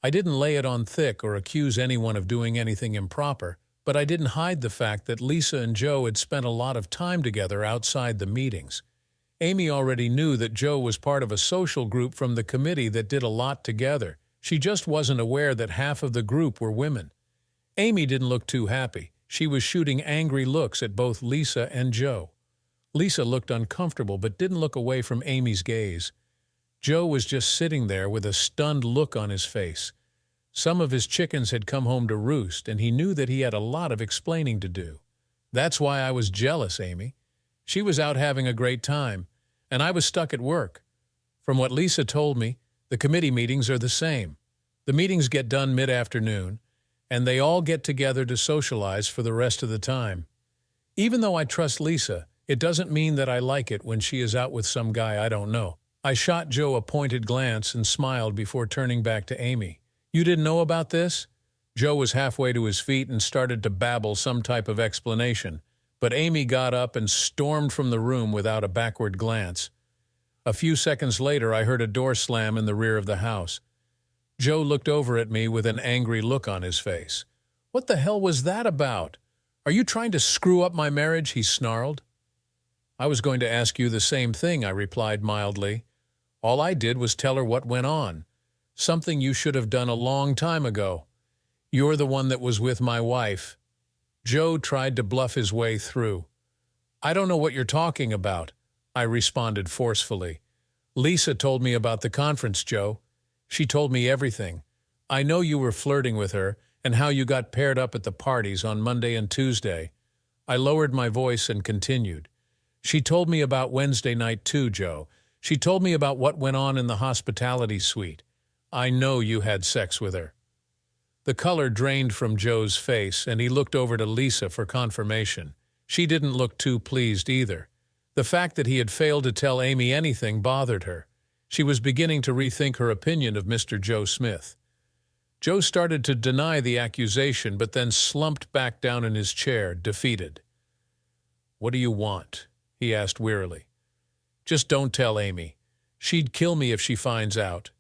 I didn't lay it on thick or accuse anyone of doing anything improper, but I didn't hide the fact that Lisa and Joe had spent a lot of time together outside the meetings. Amy already knew that Joe was part of a social group from the committee that did a lot together. She just wasn't aware that half of the group were women. Amy didn't look too happy. She was shooting angry looks at both Lisa and Joe. Lisa looked uncomfortable but didn't look away from Amy's gaze. Joe was just sitting there with a stunned look on his face. Some of his chickens had come home to roost, and he knew that he had a lot of explaining to do. That's why I was jealous, Amy. She was out having a great time, and I was stuck at work. From what Lisa told me, the committee meetings are the same. The meetings get done mid-afternoon, and they all get together to socialize for the rest of the time. Even though I trust Lisa, it doesn't mean that I like it when she is out with some guy I don't know. I shot Joe a pointed glance and smiled before turning back to Amy. You didn't know about this? Joe was halfway to his feet and started to babble some type of explanation, but Amy got up and stormed from the room without a backward glance. A few seconds later, I heard a door slam in the rear of the house. Joe looked over at me with an angry look on his face. What the hell was that about? Are you trying to screw up my marriage? He snarled. I was going to ask you the same thing, I replied mildly. All I did was tell her what went on. Something you should have done a long time ago. You're the one that was with my wife. Joe tried to bluff his way through. I don't know what you're talking about, I responded forcefully. Lisa told me about the conference, Joe. She told me everything. I know you were flirting with her and how you got paired up at the parties on Monday and Tuesday. I lowered my voice and continued. She told me about Wednesday night too, Joe. She told me about what went on in the hospitality suite. I know you had sex with her. The color drained from Joe's face, and he looked over to Lisa for confirmation. She didn't look too pleased either. The fact that he had failed to tell Amy anything bothered her. She was beginning to rethink her opinion of Mr. Joe Smith. Joe started to deny the accusation, but then slumped back down in his chair, defeated. What do you want? He asked wearily. Just don't tell Amy. She'd kill me if she finds out.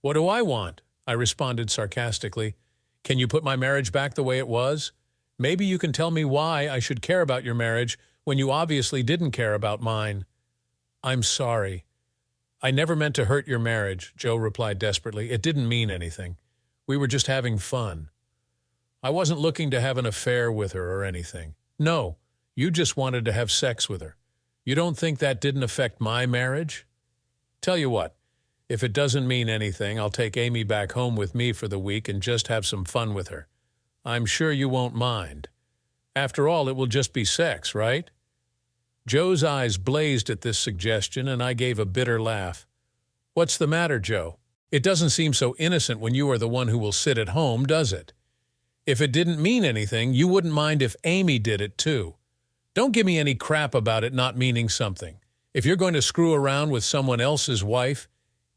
What do I want? I responded sarcastically. Can you put my marriage back the way it was? Maybe you can tell me why I should care about your marriage when you obviously didn't care about mine. I'm sorry. I never meant to hurt your marriage, Joe replied desperately. It didn't mean anything. We were just having fun. I wasn't looking to have an affair with her or anything. No, you just wanted to have sex with her. You don't think that didn't affect my marriage? Tell you what, if it doesn't mean anything, I'll take Amy back home with me for the week and just have some fun with her. I'm sure you won't mind. After all, it will just be sex, right? Joe's eyes blazed at this suggestion, and I gave a bitter laugh. What's the matter, Joe? It doesn't seem so innocent when you are the one who will sit at home, does it? If it didn't mean anything, you wouldn't mind if Amy did it too. Don't give me any crap about it not meaning something. If you're going to screw around with someone else's wife,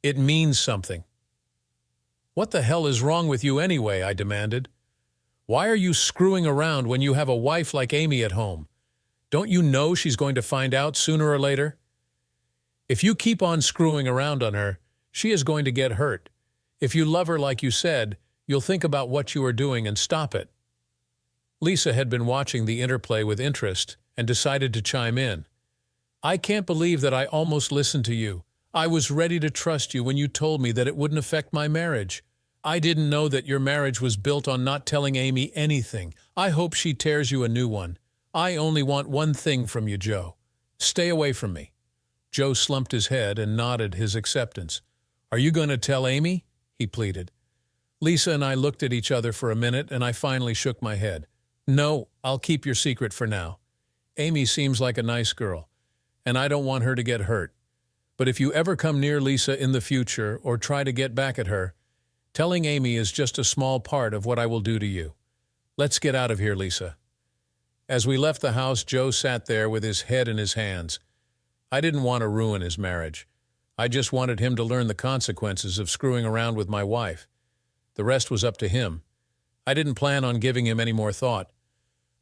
it means something. What the hell is wrong with you anyway? I demanded. Why are you screwing around when you have a wife like Amy at home? Don't you know she's going to find out sooner or later? If you keep on screwing around on her, she is going to get hurt. If you love her like you said, you'll think about what you are doing and stop it. Lisa had been watching the interplay with interest and decided to chime in. I can't believe that I almost listened to you. I was ready to trust you when you told me that it wouldn't affect my marriage. I didn't know that your marriage was built on not telling Amy anything. I hope she tears you a new one. I only want one thing from you, Joe. Stay away from me. Joe slumped his head and nodded his acceptance. Are you going to tell Amy? He pleaded. Lisa and I looked at each other for a minute, and I finally shook my head. No, I'll keep your secret for now. Amy seems like a nice girl, and I don't want her to get hurt. But if you ever come near Lisa in the future or try to get back at her, telling Amy is just a small part of what I will do to you. Let's get out of here, Lisa." As we left the house, Joe sat there with his head in his hands. I didn't want to ruin his marriage. I just wanted him to learn the consequences of screwing around with my wife. The rest was up to him. I didn't plan on giving him any more thought.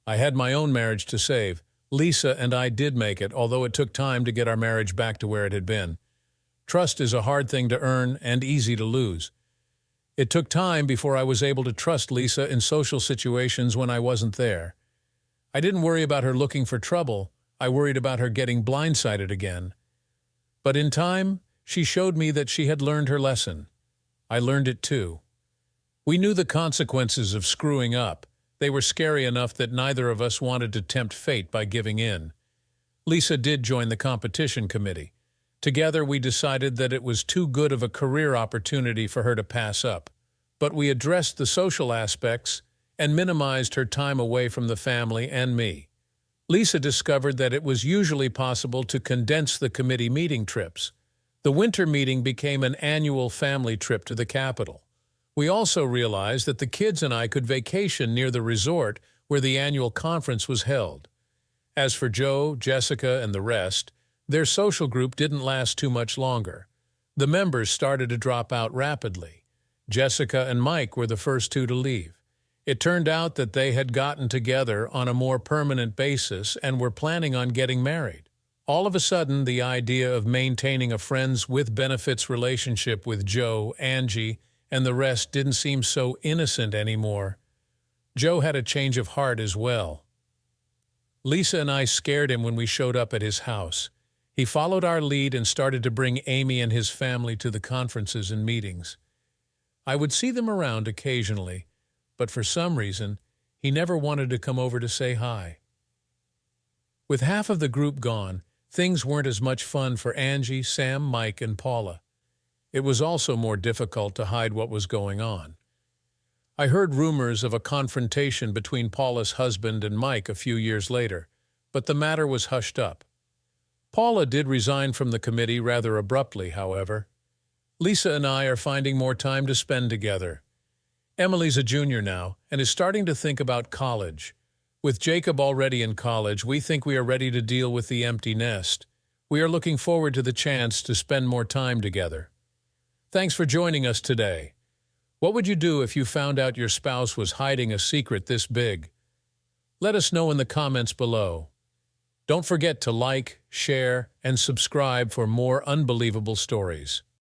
I had my own marriage to save. Lisa and I did make it, although it took time to get our marriage back to where it had been. Trust is a hard thing to earn and easy to lose. It took time before I was able to trust Lisa in social situations when I wasn't there. I didn't worry about her looking for trouble. I worried about her getting blindsided again. But in time, she showed me that she had learned her lesson. I learned it too. We knew the consequences of screwing up. They were scary enough that neither of us wanted to tempt fate by giving in. Lisa did join the competition committee. Together we decided that it was too good of a career opportunity for her to pass up. But we addressed the social aspects and minimized her time away from the family and me. Lisa discovered that it was usually possible to condense the committee meeting trips. The winter meeting became an annual family trip to the capital. We also realized that the kids and I could vacation near the resort where the annual conference was held. As for Joe, Jessica, and the rest, their social group didn't last too much longer. The members started to drop out rapidly. Jessica and Mike were the first two to leave. It turned out that they had gotten together on a more permanent basis and were planning on getting married. All of a sudden, the idea of maintaining a friends with benefits relationship with Joe, Angie, and the rest didn't seem so innocent anymore. Joe had a change of heart as well. Lisa and I scared him when we showed up at his house. He followed our lead and started to bring Amy and his family to the conferences and meetings. I would see them around occasionally, but for some reason, he never wanted to come over to say hi. With half of the group gone, things weren't as much fun for Angie, Sam, Mike, and Paula. It was also more difficult to hide what was going on. I heard rumors of a confrontation between Paula's husband and Mike a few years later, but the matter was hushed up. Paula did resign from the committee rather abruptly, however. Lisa and I are finding more time to spend together. Emily's a junior now and is starting to think about college. With Jacob already in college, we think we are ready to deal with the empty nest. We are looking forward to the chance to spend more time together. Thanks for joining us today. What would you do if you found out your spouse was hiding a secret this big? Let us know in the comments below. Don't forget to like, share, and subscribe for more unbelievable stories.